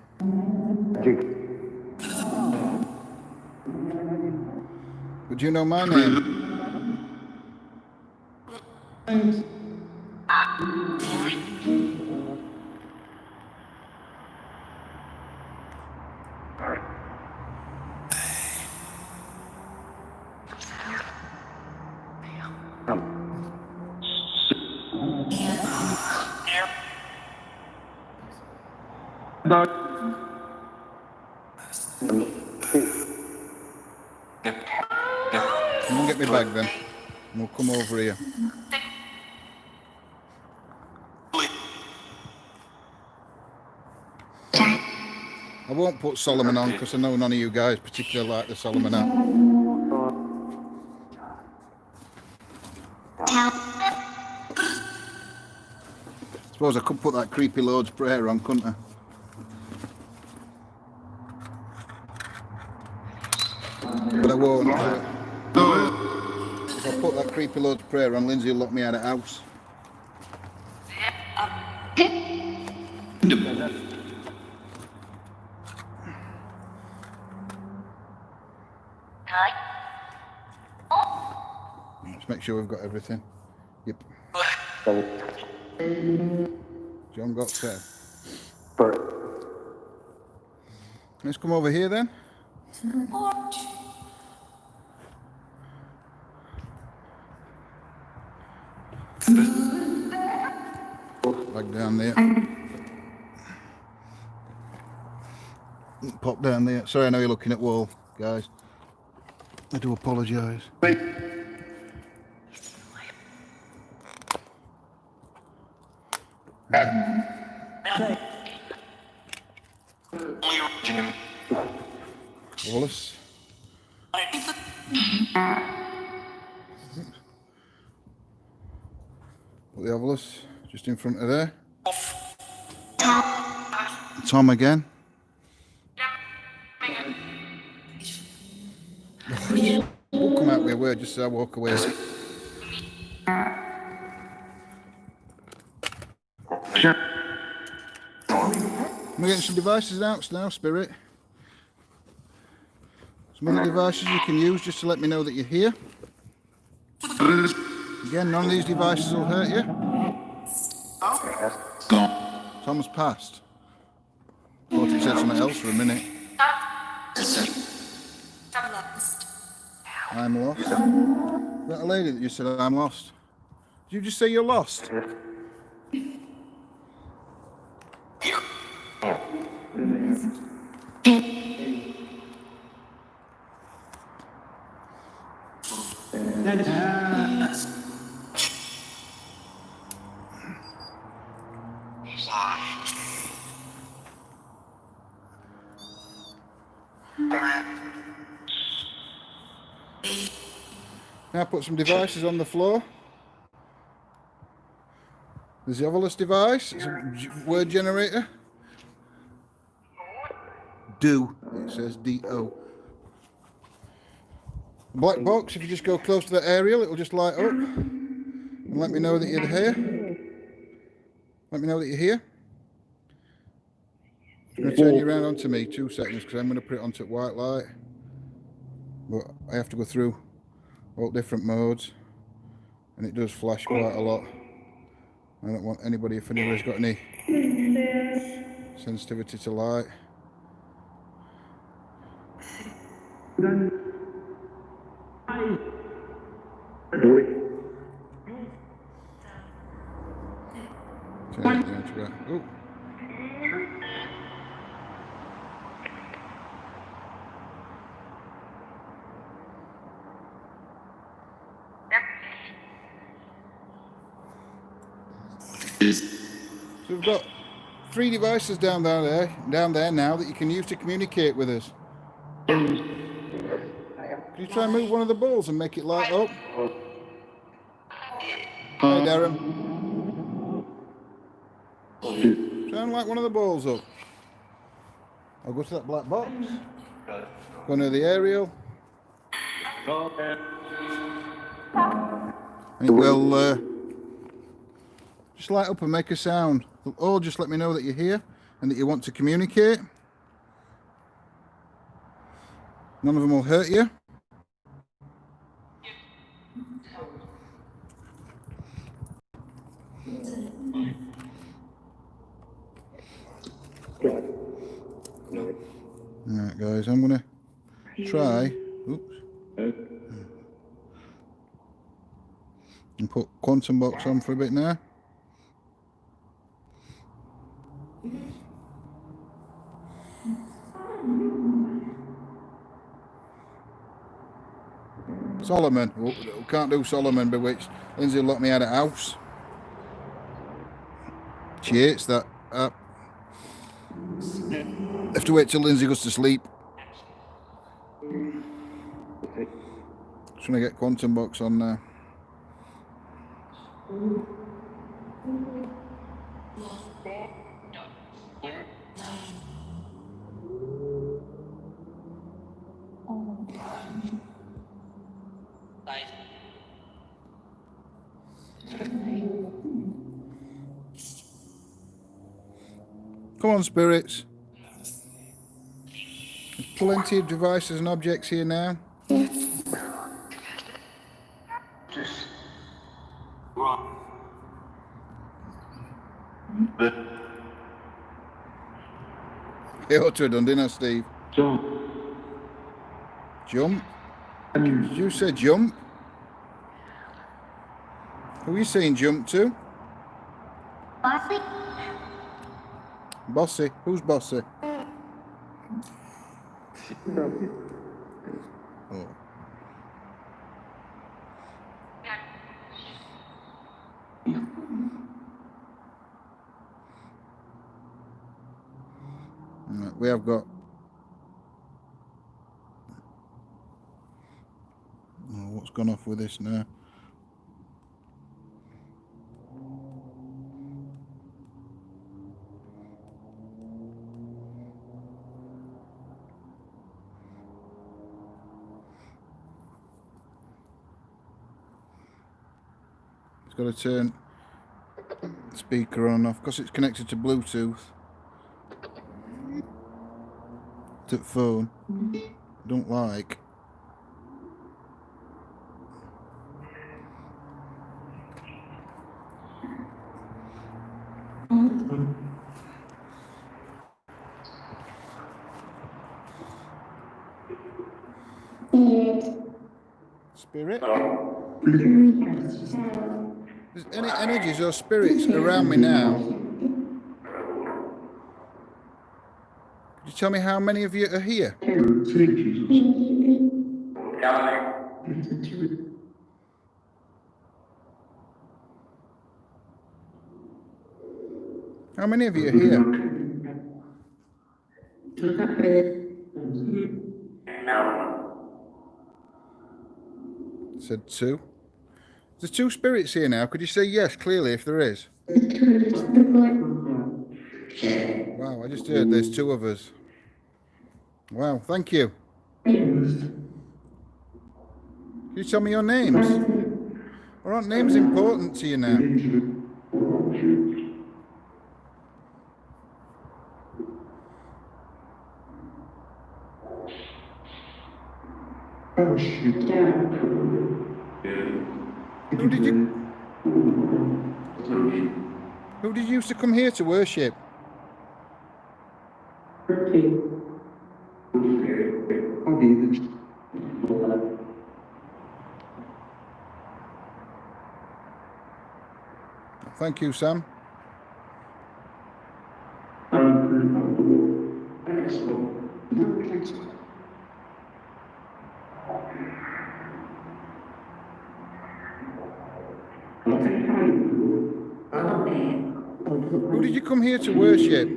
S1: But do you know my name? Come and get me back then. And we'll come over here. I won't put Solomon on because I know none of you guys particularly like the Solomon app. Suppose I could put that creepy Lord's Prayer on, couldn't I? But I won't. If I put that creepy Lord's Prayer on, Lindsay will lock me out of the house. Let's make sure we've got everything. Yep. John got set. Let's come over here then. Back down there. Pop down there. Sorry, I know you're looking at wall, guys. I do apologise. Wallace. Put the Ovilus just in front of there. Tom again. We'll come out with a word just as I walk away. We're getting some devices out now, Spirit. Some other devices you can use just to let me know that you're here. Again, none of these devices will hurt you. Tom's passed. Thought he said something else for a minute. I'm lost. Is that a lady that you said I'm lost? Did you just say you're lost? Now put some devices on the floor. There's the Ovilus device. It's a word generator. Do. It says D-O. Black box, if you just go close to the aerial, it'll just light up. And let me know that you're here. Let me know that you're here. I'm going to turn you around onto me, 2 seconds, because I'm going to put it onto white light. But I have to go through all different modes. And it does flash quite a lot. I don't want anybody, if anybody's got any sensitivity to light. Turn it down to that. Oh. So we've got 3 devices down there now that you can use to communicate with us. Can you try and move one of the balls and make it light up? Hi, Darren. Try and light one of the balls up. I'll go to that black box. Go near the aerial. And it will just light up and make a sound. They'll all just let me know that you're here and that you want to communicate. None of them will hurt you. Alright guys, I'm gonna try and put Quantum Box on for a bit now. Solomon, we can't do Solomon Bewitched. Lindsay locked me out of house. She hates that app. Have to wait till Lindsay goes to sleep. Just trying to get Quantum Box on now. Come on, spirits. There's plenty of devices and objects here now. It ought to have done, didn't I, Steve? Jump? Did you say jump? Who are you saying jump to?
S3: Bossy?
S1: Bossy? Who's Bossy? Oh. Right, we have got... Oh, what's gone off with this now? Got to turn the speaker on and off because it's connected to Bluetooth to the phone. Don't like. Spirit? There's any energies or spirits around me now? Could you tell me how many of you are here? How many of you are here? Said two. There's two spirits here now. Could you say yes clearly if there is? Wow, I just heard there's two of us. Wow, thank you. Can you tell me your names? Or aren't names important to you now? Who did you used to come here to worship? Thank you, Sam. Who did you come here to worship?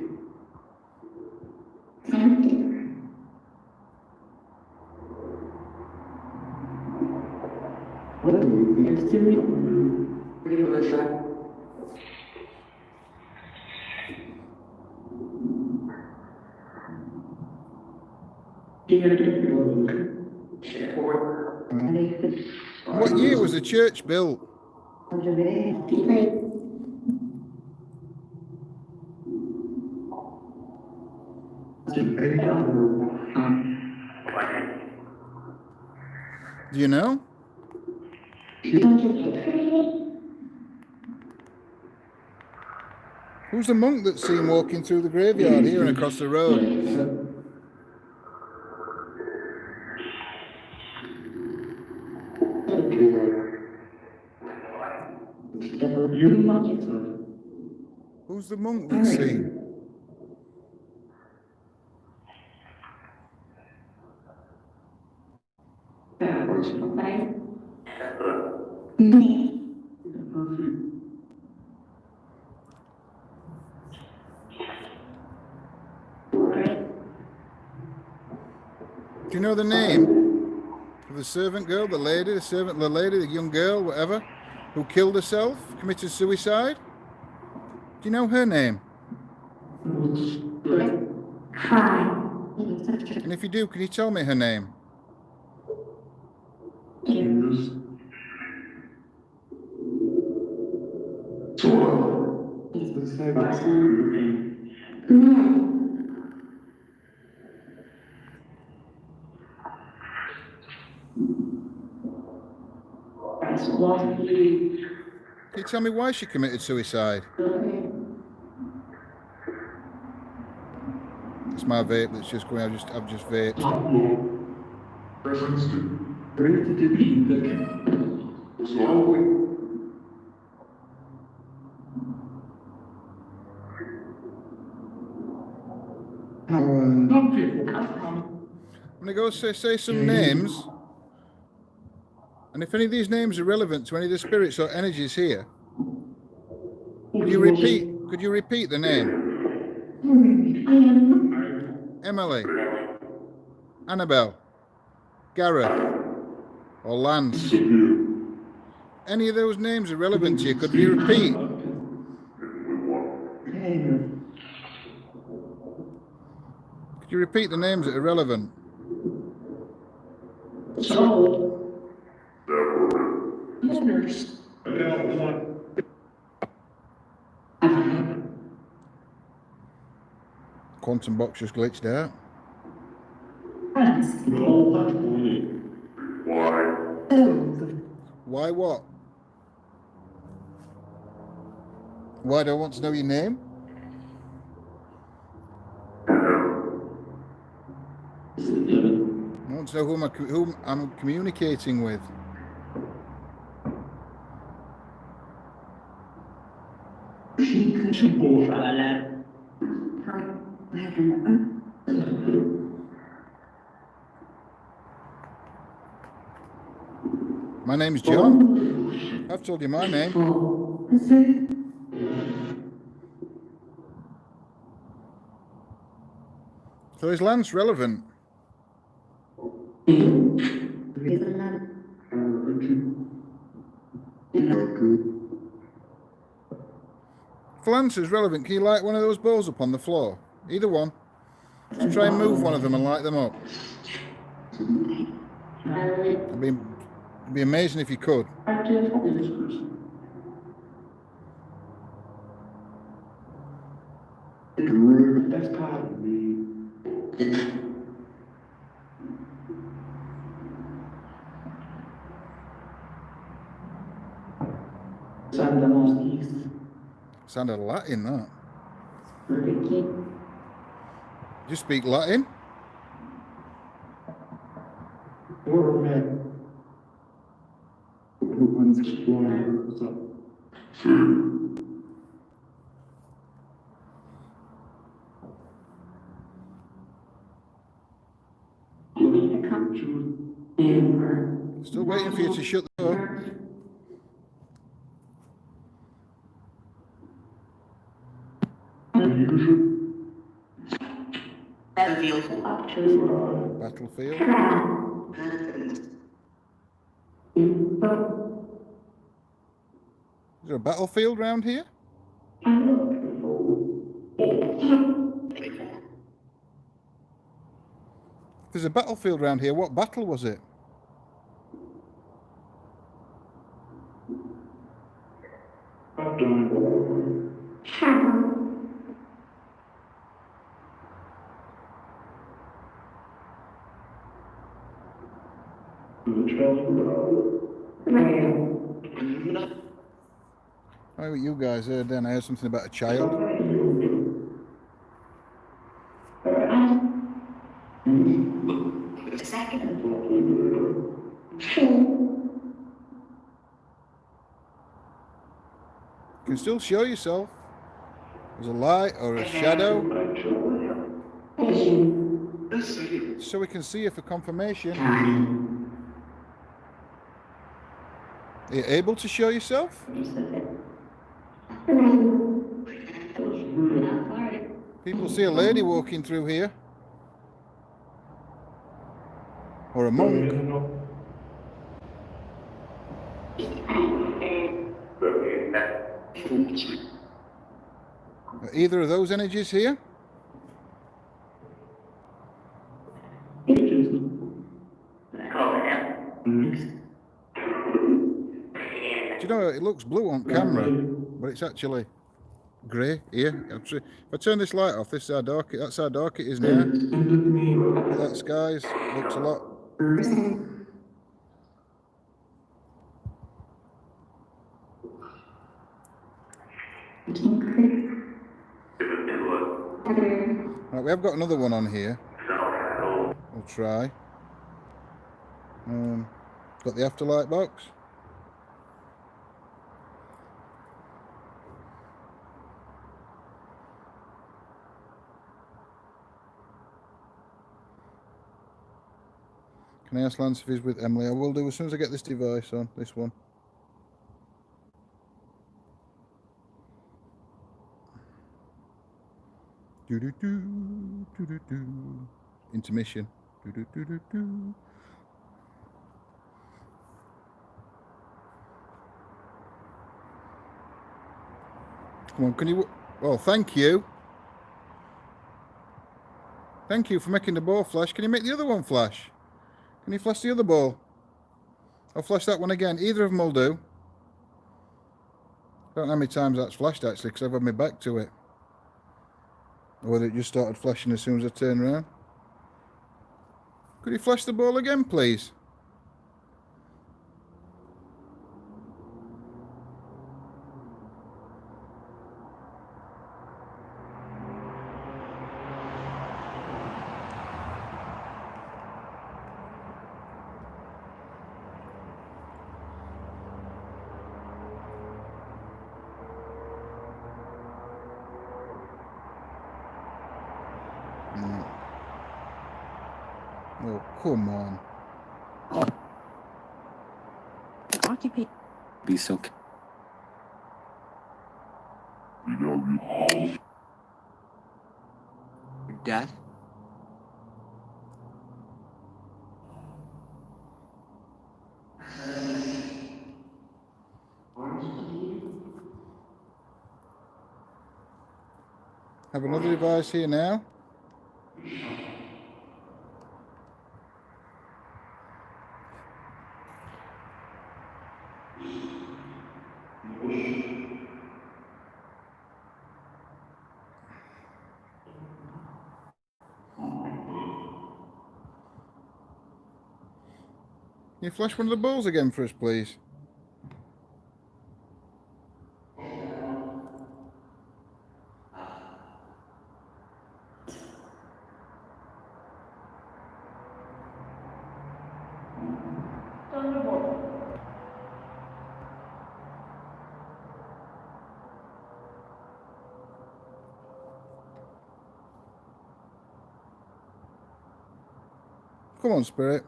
S1: What year was the church built? Do you know? Who's the monk that's seen walking through the graveyard here and across the road? Who's the monk that's seen? Do you know the name of the servant girl, the lady, the young girl, whatever, who killed herself, committed suicide? Do you know her name? And if you do, can you tell me her name? Can you tell me why she committed suicide? It's my vape that's just going. I've just vaped. I'm gonna go say some names, and if any of these names are relevant to any of the spirits or energies here, could you repeat the name? Emily, Annabelle, Gareth, or Lance. Any of those names are relevant to you. Could you repeat? Could you repeat the names that are relevant? Quantum box just glitched out. Why what? Why do I want to know your name? I want to know who I'm communicating with. My name's John. I've told you my name. So is Lance relevant? If Lance is relevant, can you light one of those bowls up on the floor? Either one. Just try and move one of them and light them up. It'd be amazing if you could.
S4: That's part of me.
S1: Sounded Latin, that. You speak Latin? Still waiting for you to shut the door. Battlefield. Is there a battlefield round here? If there's a battlefield round here, what battle was it? I know what you guys heard then. I heard something about a child. You can still show yourself. There's a light or a shadow. So we can see you for confirmation. Are you able to show yourself? People see a lady walking through here. Or a monk. Are either of those energies here? Do you know, it looks blue on camera, but it's actually grey here. If I turn this light off, that's how dark it is now. That skies looks a lot. Right, we have got another one on here. We'll try. Got the Afterlife box. Can I ask Lance if he's with Emily? I will do as soon as I get this device on, this one. Intermission. Come on, can you... Well, thank you. Thank you for making the ball flash. Can you make the other one flash? Can you flash the other ball? I'll flash that one again. Either of them will do. I don't know how many times that's flashed, actually, because I've had my back to it. Or whether it just started flashing as soon as I turned around. Could you flash the ball again, please? Oh, come on.
S5: Occupy. Be so. Your dad?
S1: Have another device here now. Can you flash one of the balls again for us, please? Come on, Spirit.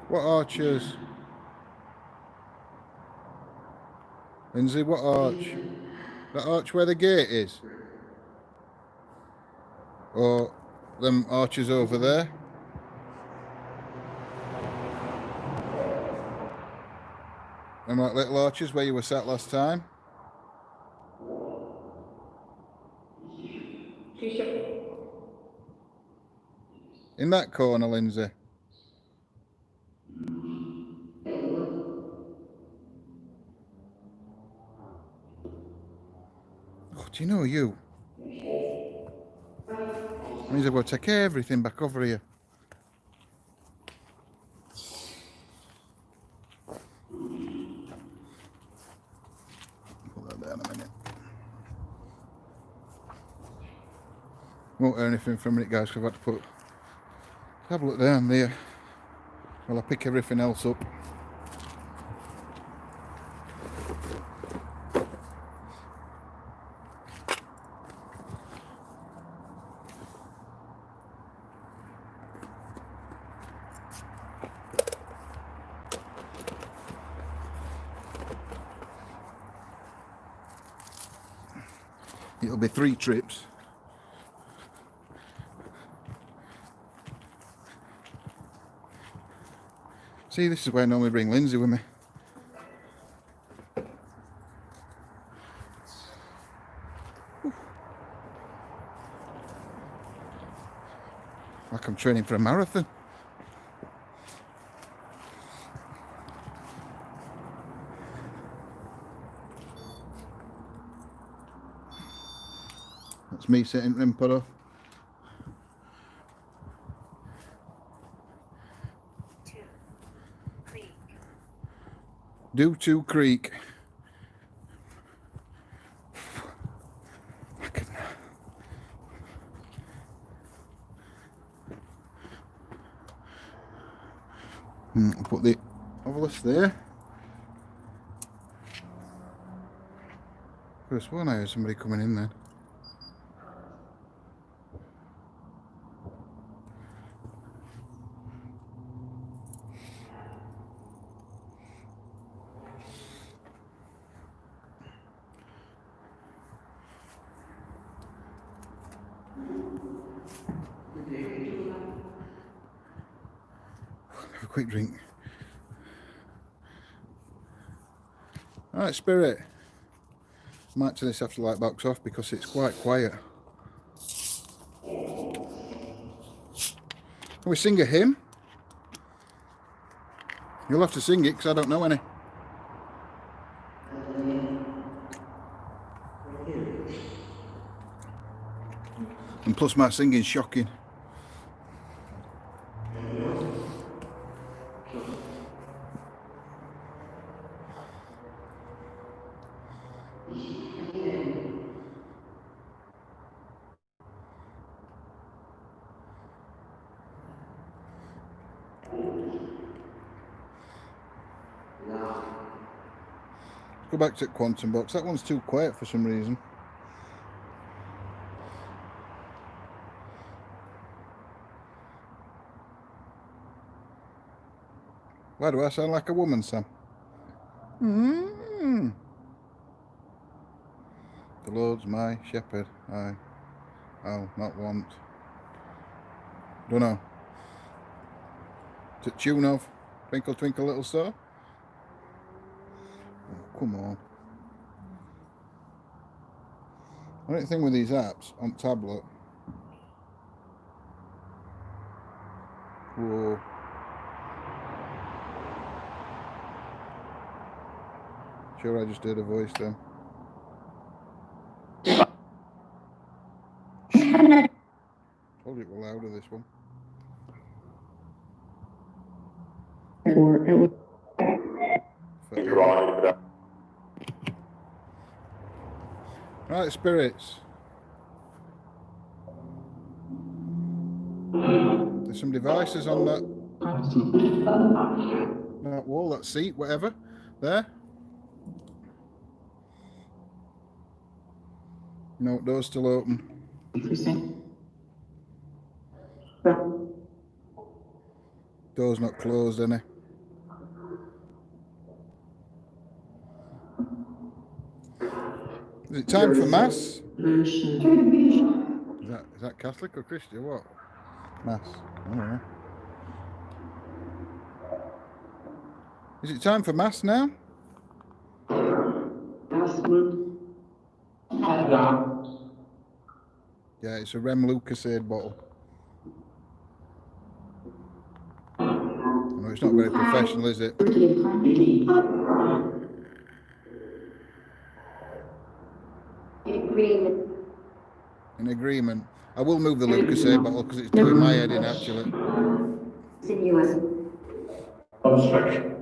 S1: What archers? Lindsay, what arch? That arch where the gate is? Or them archers over there? Them like little archers where you were sat last time? In that corner, Lindsay. Oh, do you know you? Means I've got to take everything back over here. Put that down a minute. Won't hear anything from it, guys, because I've had to put the tablet down there while I pick everything else up. It'll be 3 trips. See, this is where I normally bring Lindsay with me. Like I'm training for a marathon. That's me setting input off. Due to Creek. I'll put the obelisk there. Could have sworn I heard somebody coming in then. Have a quick drink. Alright, Spirit. I might turn this Afterlife box off because it's quite quiet. Can we sing a hymn? You'll have to sing it because I don't know any. And plus my singing's shocking. Go back to Quantum Box. That one's too quiet for some reason. Why do I sound like a woman, Sam? The Lord's my shepherd, I'll not want. Don't know. To tune of Twinkle Twinkle Little Star? Oh, come on. The only thing with these apps on tablet. Whoa. Sure, I just did a voice then. Told you it was louder, this one.
S6: Or it would.
S1: Right, spirits. There's some devices on that wall, that seat, whatever. There. No, door's still open. Door's not closed, any. Is it time for Mass? Is that Catholic or Christian? What? Mass. I don't know. Is it time for Mass now? Yeah, it's a Rem Lucasade bottle. No, it's not very professional, is it? In agreement. I will move the Lucasade bottle because it's doing my head in actually.
S3: Continuous.
S4: Obstruction.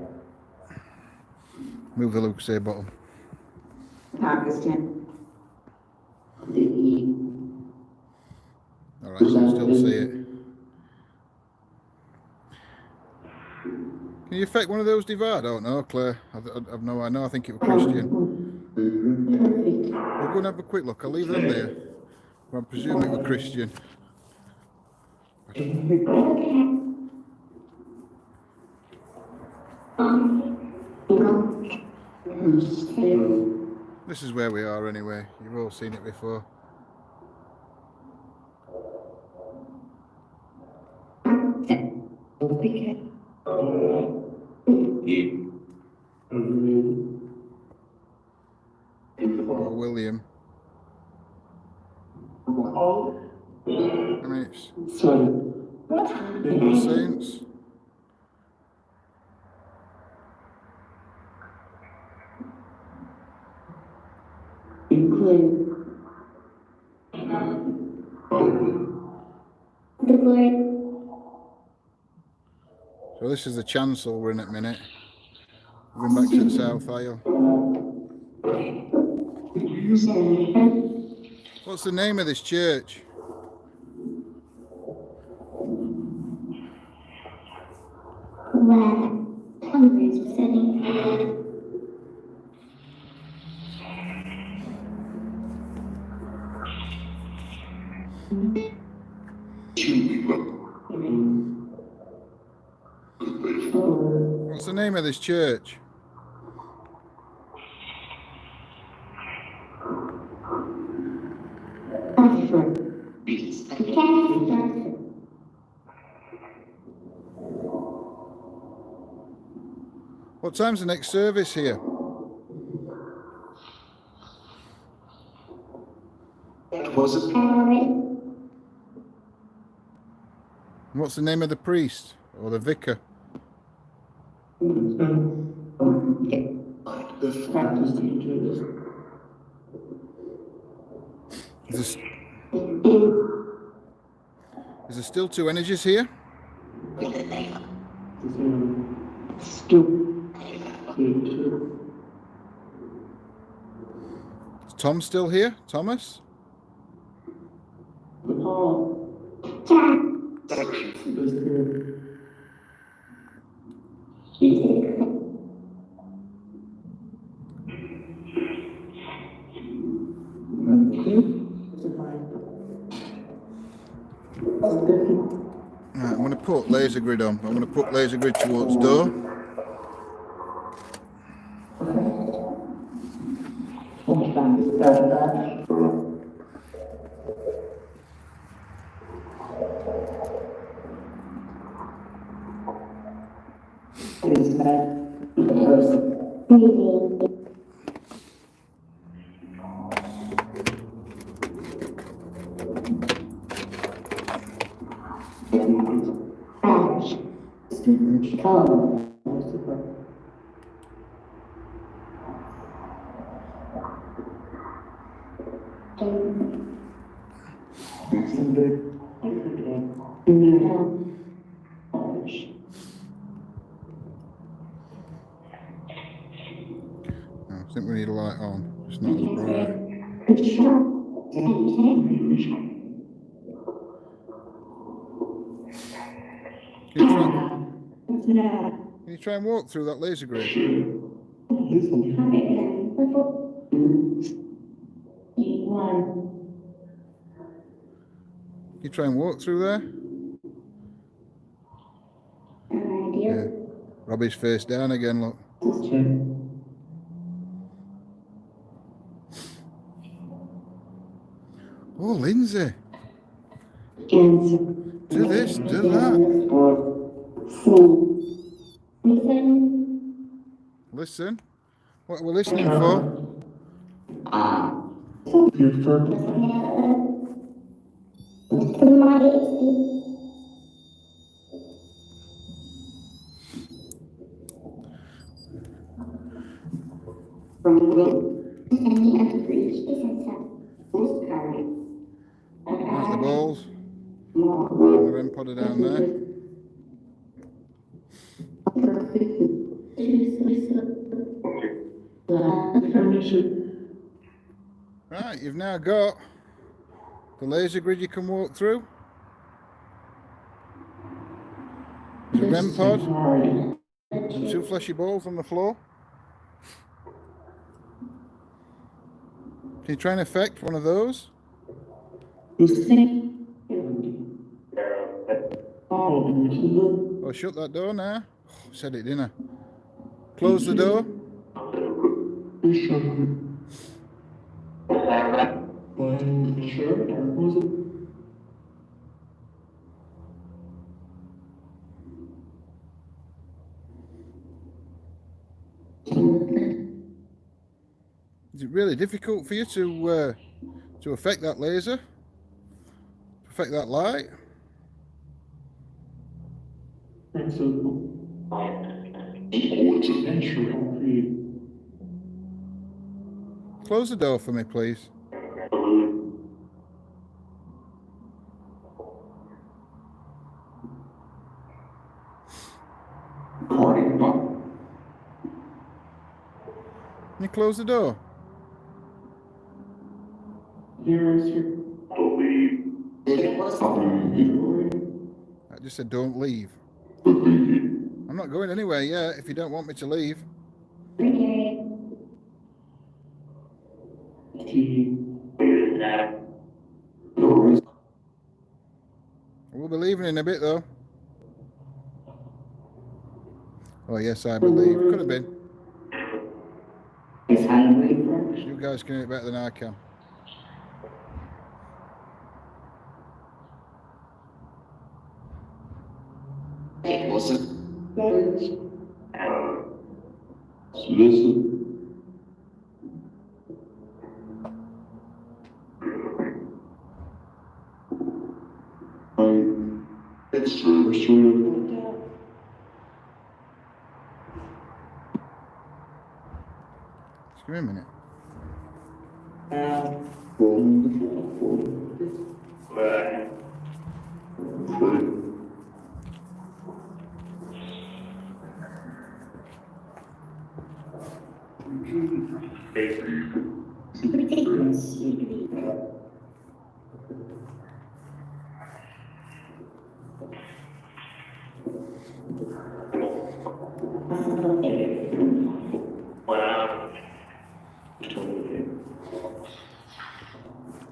S1: Move the Lucasade bottle.
S3: Pakistan. The E.
S1: All right, so I still see it. Can you affect one of those divide? I don't know, Claire. I've no idea. I think it was Christian. We'll go and have a quick look. I'll leave them there. I presume it was Christian. This is where we are anyway. You've all seen it before. Or William. I mean, it's Saints. So this is the chancel we're in at the minute. We're going back to the south aisle. What's the name of this church? What's the name of this church? What time's the next service here? What's the name of the priest or the vicar? Is there still two energies here? Is Tom still here? Thomas? Right, I'm going to put laser grid on. I'm going to put laser grid towards door. I think we need a light on. It's not as bright. Can you try and walk through that laser grid? Can you try and walk through there? Yeah. Robbie's face down again, look. Oh, Lindsay. Do this, do that. Listen. What are we listening for? Right, the ball. balls. The REM pod are down there. Right, you've now got the laser grid you can walk through. The REM pod. And 2 fleshy balls on the floor. Can you try and affect one of those? Oh, shut that door now. Oh, said it, didn't I? Close the door. Is it really difficult for you to affect that laser? To affect that light? Close the door for me, please. Can you close the door? I just said don't leave. I'm not going anywhere yet if you don't want me to leave. We'll be leaving in a bit though. Oh yes, I believe. Could have been. You guys can do it better than I can. Just give me a minute.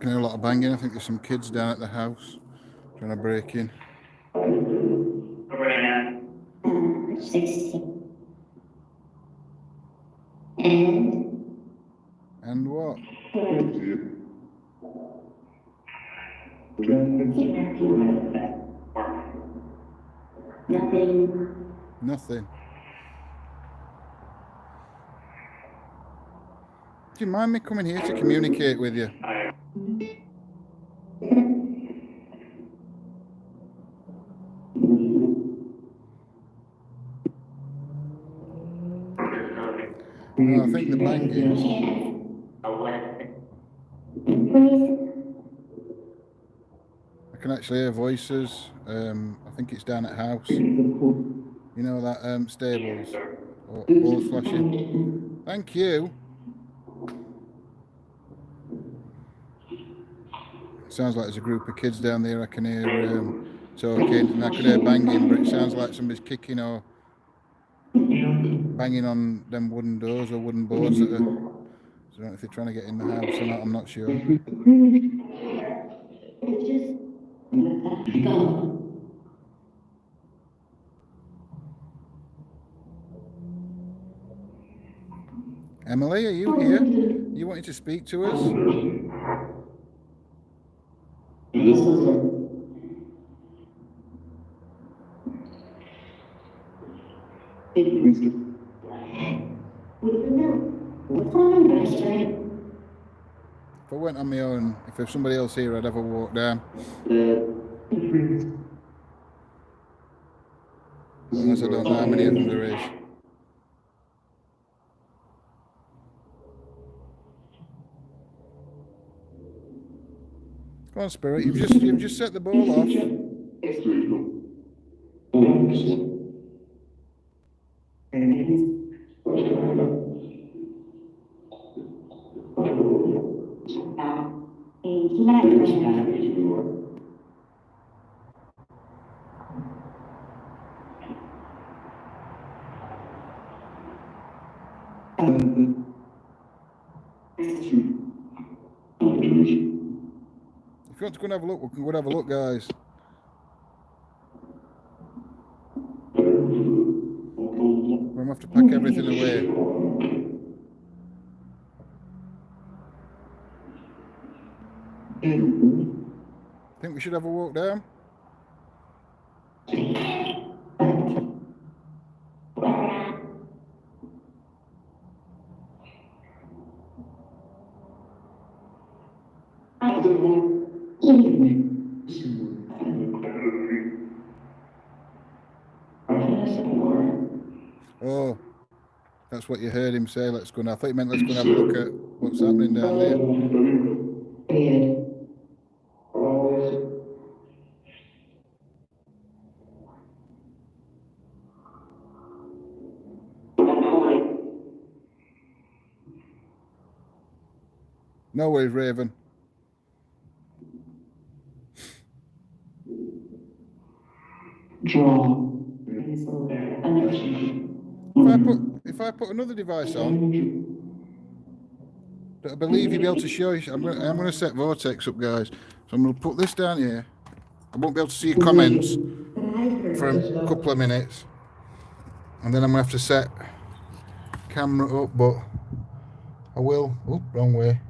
S1: Can hear a lot of banging. I think there's some kids down at the house trying to break in. And what? Nothing. Do you mind me coming here to communicate with you? No, I think the banging. I can actually hear voices. I think it's down at house. You know that stables. Oh, balls flashing. Thank you. Sounds like there's a group of kids down there. I can hear talking, and I can hear banging, but it sounds like somebody's kicking or banging on them wooden doors or wooden boards that are, so I don't know if they're trying to get in the house or not, I'm not sure. Emily, are you here? You wanted to speak to us? If I went on my own, if there's somebody else here, I'd have a walk down. Unless I don't know how many of them there is. Go on, Spirit. You've just set the ball off. If you want to go and have a look, we can go and have a look, guys. We're going to have to pack everything away. Think we should have a walk down? Oh, that's what you heard him say. Let's go. I thought you meant let's go and have a look at what's happening down there. No worries, Raven. If I put another device on, I believe you'll be able to show you. I'm going to set Vortex up, guys. So I'm going to put this down here. I won't be able to see your comments for a couple of minutes, and then I'm going to have to set camera up, but I will. Oh, wrong way.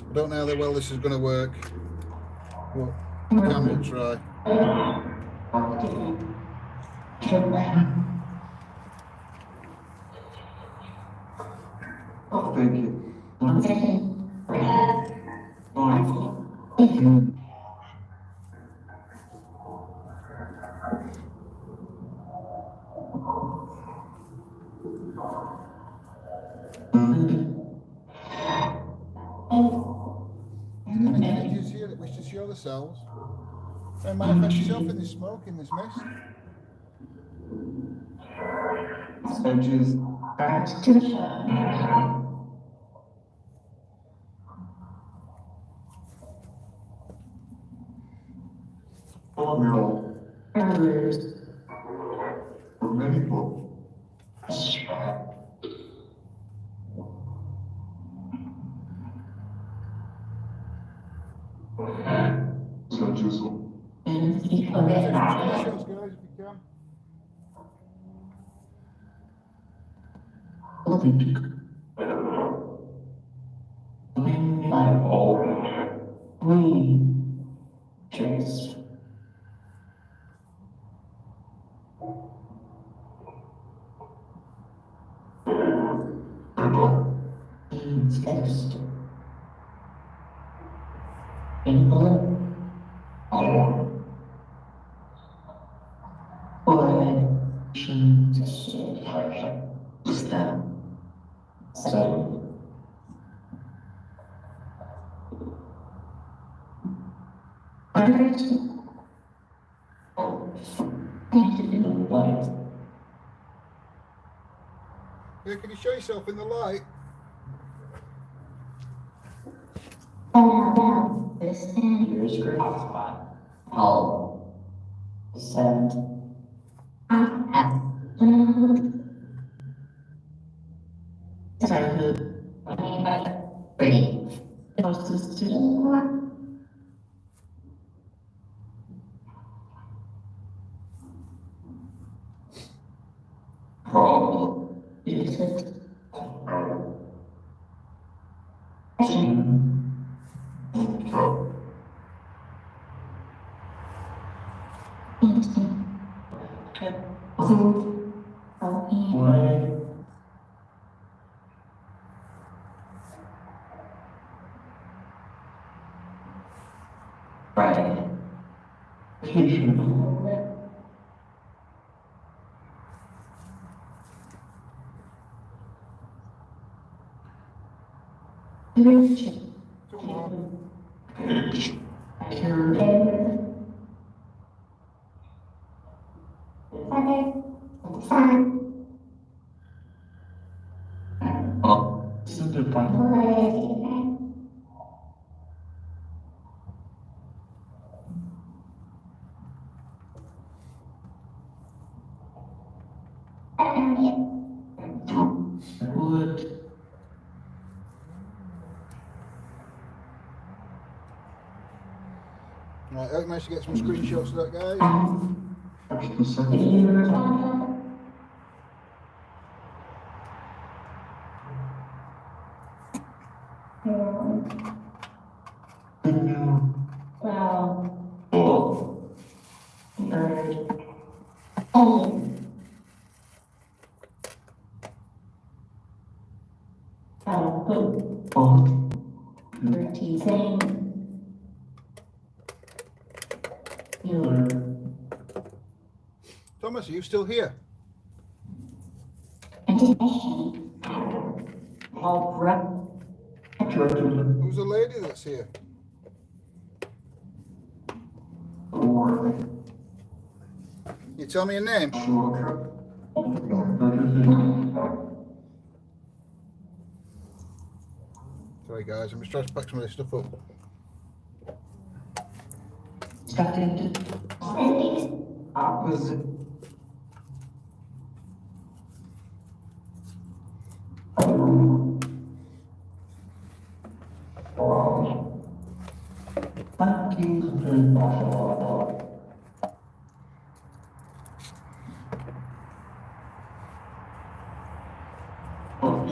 S1: I don't know how well this is going to work, but we'll try.
S7: Oh, thank you.
S1: Entities here that wish to show themselves and manifest yourself in this smoke, in this mist.
S7: Edges back to the show. Others. Many people. And the
S1: Take some screenshots, guys, if you can.
S7: Chase. Text. Input. Or step. Seven.
S1: Yeah, can you show yourself in the light?
S7: Here's your hotspot. All send. Childhood. Ready. Closest to. Problem. Is it? Right.
S1: Two more.
S7: Wood.
S1: Right, I hope you managed to get some screenshots of that, guys. Thomas, are you still here? Who's the lady that's here? You tell me your name? Sorry guys, I'm just trying to pack some of this stuff up.
S7: Opposite. Thank you.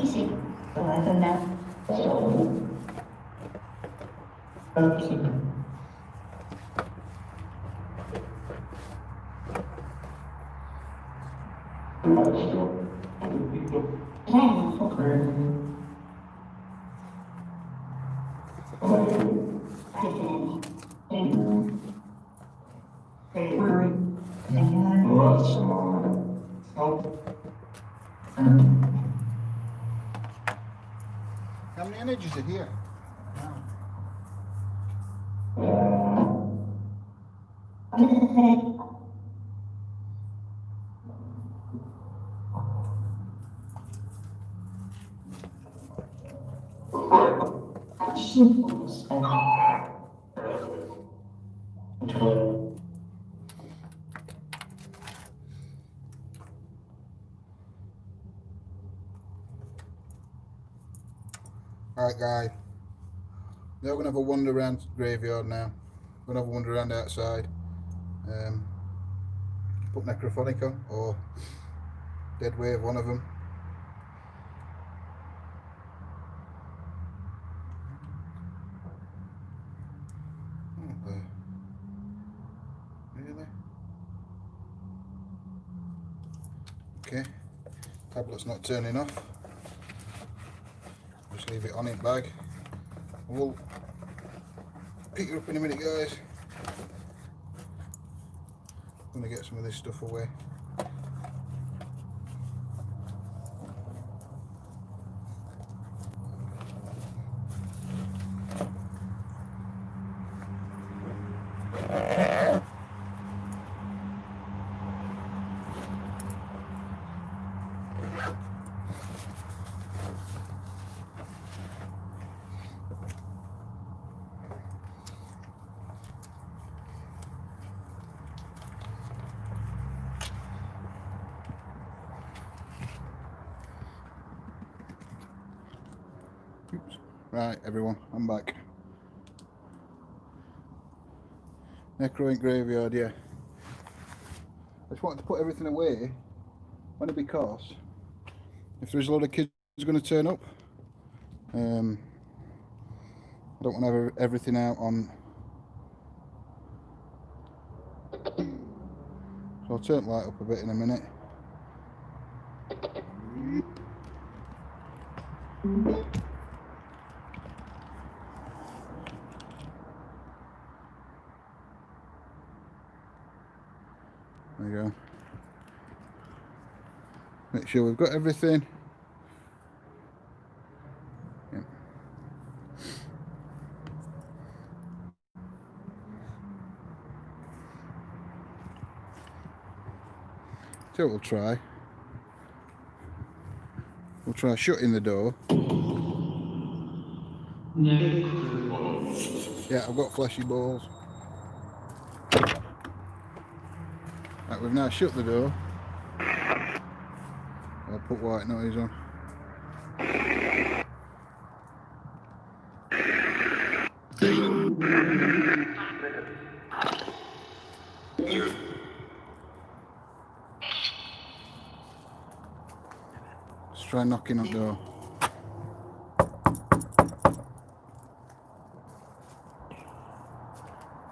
S7: Easy. So I don't know. Absolutely.
S1: How many energies are here? Alright guys, They're going to have a wander around the graveyard now. Going to have a wander around outside. Put necrophonic on, or dead wave, one of them. Really? Okay. Tablet's not turning off. Just leave it on in bag. We'll pick her up in a minute, guys. I'm going to get some of this stuff away. Oops. Right, everyone, I'm back. Necro in graveyard, yeah. I just wanted to put everything away, only because if there's a lot of kids going to turn up, I don't want to have everything out on. So I'll turn the light up a bit in a minute. There you go. Make sure we've got everything. Yep. So we'll try. We'll try shutting the door. Yeah, I've got flashy balls. Right, we've now shut the door. I'll put white noise on. Let's try knocking on the door.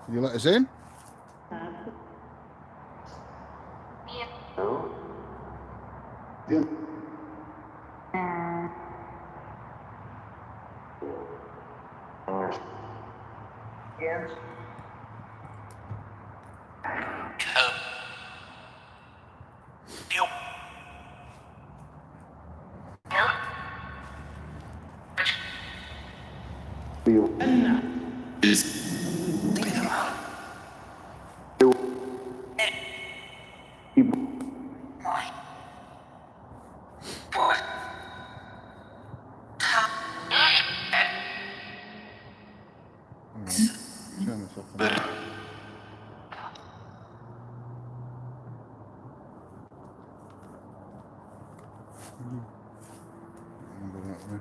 S1: Will you let us in? Yeah.
S7: Yes.
S1: Turn this off a minute. Go that way.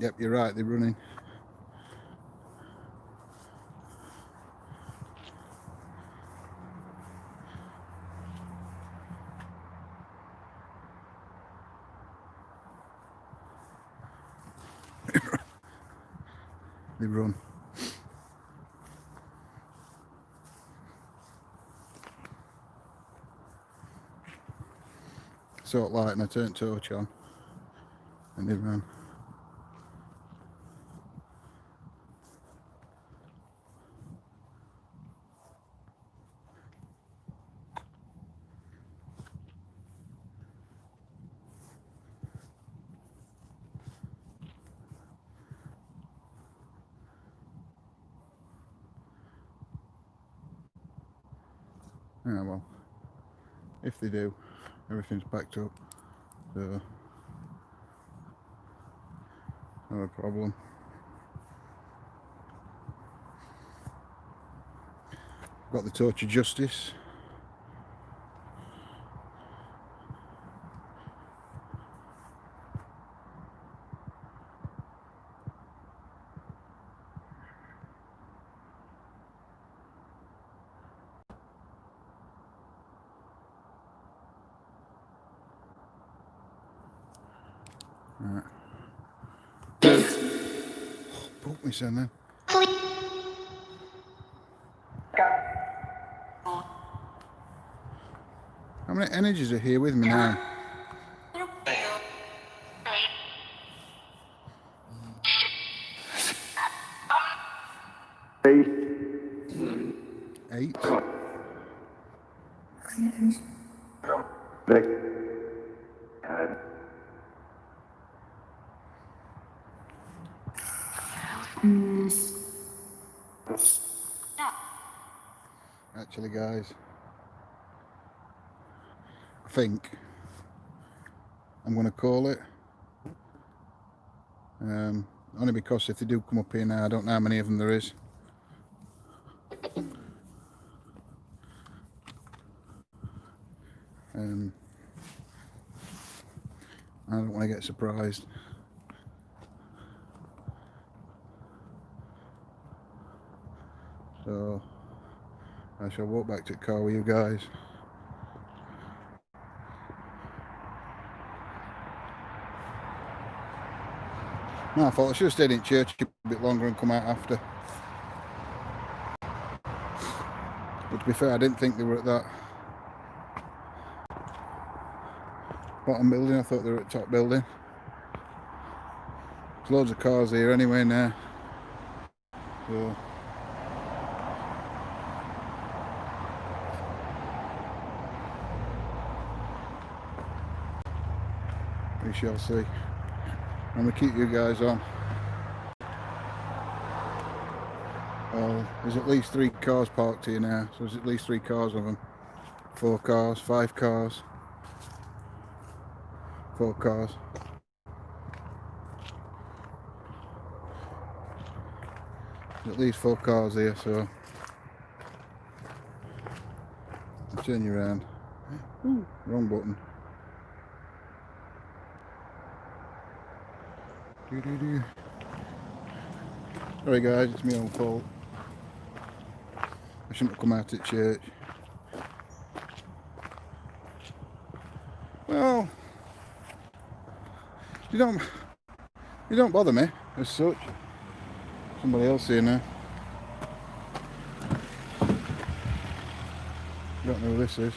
S1: Yep, you're right, they're running. They run. Sort light and I turned torch on and they ran. Yeah, well, if they do, everything's backed up. So, not a problem. Got the Torch of Justice. Right. Poke me, son, then. How many energies are here with me now? Eight. Actually, guys, I think I'm going to call it. Only because if they do come up here now, I don't know how many of them there is. I don't want to get surprised. So I shall walk back to the car with you guys. No, I thought I should have stayed in church a bit longer and come out after. But to be fair, I didn't think they were at that bottom building. I thought they were at the top building. There's loads of cars here anyway now. So we shall see. I'm going to keep you guys on. Well, there's at least 3 cars parked here now, so there's at least 3 cars of them. 4 cars, 5 cars, 4 cars. There's at least 4 cars here, so I'll turn you around. Ooh, wrong button. Sorry guys, it's my own fault. I shouldn't have come out at church. Well, you don't bother me as such. Somebody else here now. Don't know who this is.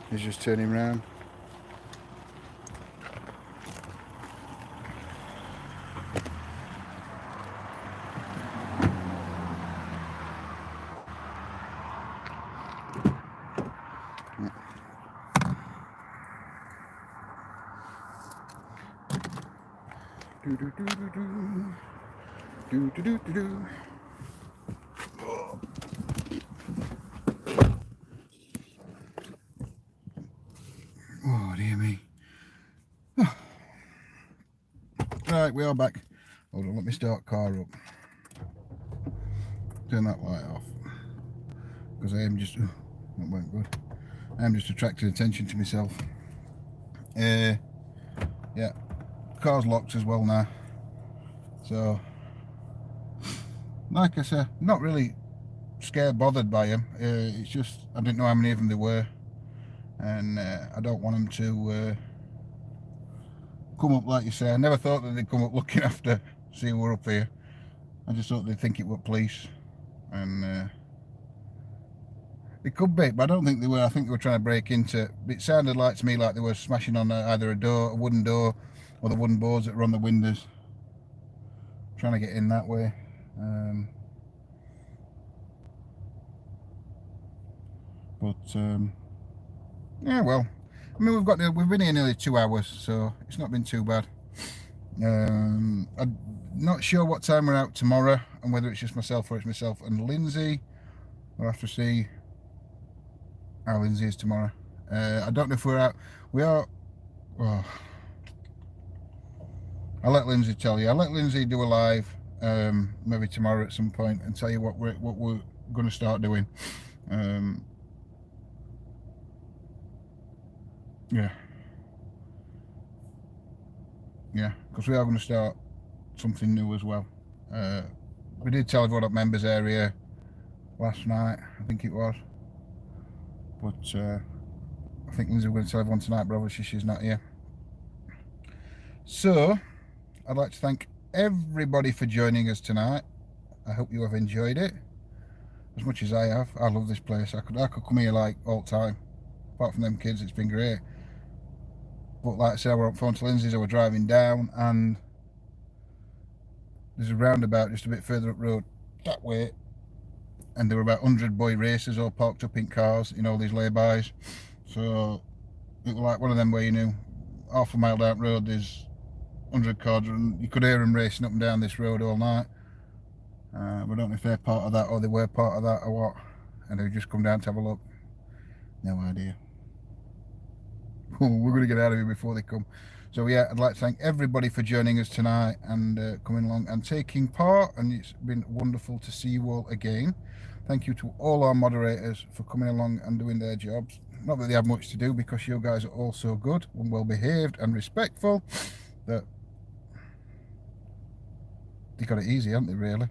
S1: He's just turning round. Oh dear me. Oh. Right, we are back. Hold on, let me start car up. Turn that light off. Because I am just... Oh, that went good. I am just attracting attention to myself. Yeah. Car's locked as well now. So, like I said, not really scared, bothered by him. It's just, I didn't know how many of them there were. And I don't want them to come up, like you say. I never thought that they'd come up looking after, see we're up here. I just thought they'd think it were police. And it could be, but I don't think they were. I think they were trying to break into. It sounded like to me like they were smashing on either a door, a wooden door, or the wooden boards that were on the windows. Trying to get in that way. Yeah, well, I mean, we've been here nearly 2 hours, so it's not been too bad. I'm not sure what time we're out tomorrow, and whether it's just myself or it's myself and Lindsay. We'll have to see. how Lindsay is tomorrow. I don't know if we're out. We are. Oh, I'll let Lindsay tell you. I'll let Lindsay do a live maybe tomorrow at some point and tell you what we're going to start doing. Yeah, because we are going to start something new as well. We did tell everyone at members area last night, I think it was, but I think Lindsay was going to tell everyone tonight, but obviously she's not here. So I'd like to thank everybody for joining us tonight. I hope you have enjoyed it as much as I have. I love this place. I could come here like all the time. Apart from them kids, it's been great. But like I said, I were on phone to Lindsay's, I were driving down, and there's a roundabout just a bit further up road that way, and there were about 100 boy racers all parked up in cars in all these laybys. So it was like one of them where you knew half a mile down the road there's 100 cars, and you could hear them racing up and down this road all night. But I don't know if they're part of that or they were part of that or what, and they just come down to have a look. No idea. We're going to get out of here before they come. So yeah, I'd like to thank everybody for joining us tonight and coming along and taking part, and it's been wonderful to see you all again. Thank you to all our moderators for coming along and doing their jobs. Not that they have much to do, because you guys are all so good and well behaved and respectful that they got it easy, haven't they, really?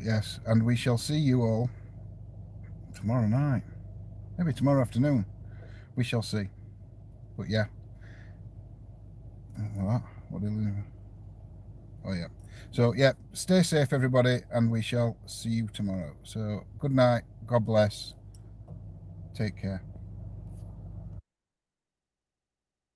S1: Yes, and we shall see you all tomorrow night, maybe tomorrow afternoon. We shall see. But yeah. What did we... Oh yeah. So yeah, stay safe everybody, and we shall see you tomorrow. So good night, God bless, take care.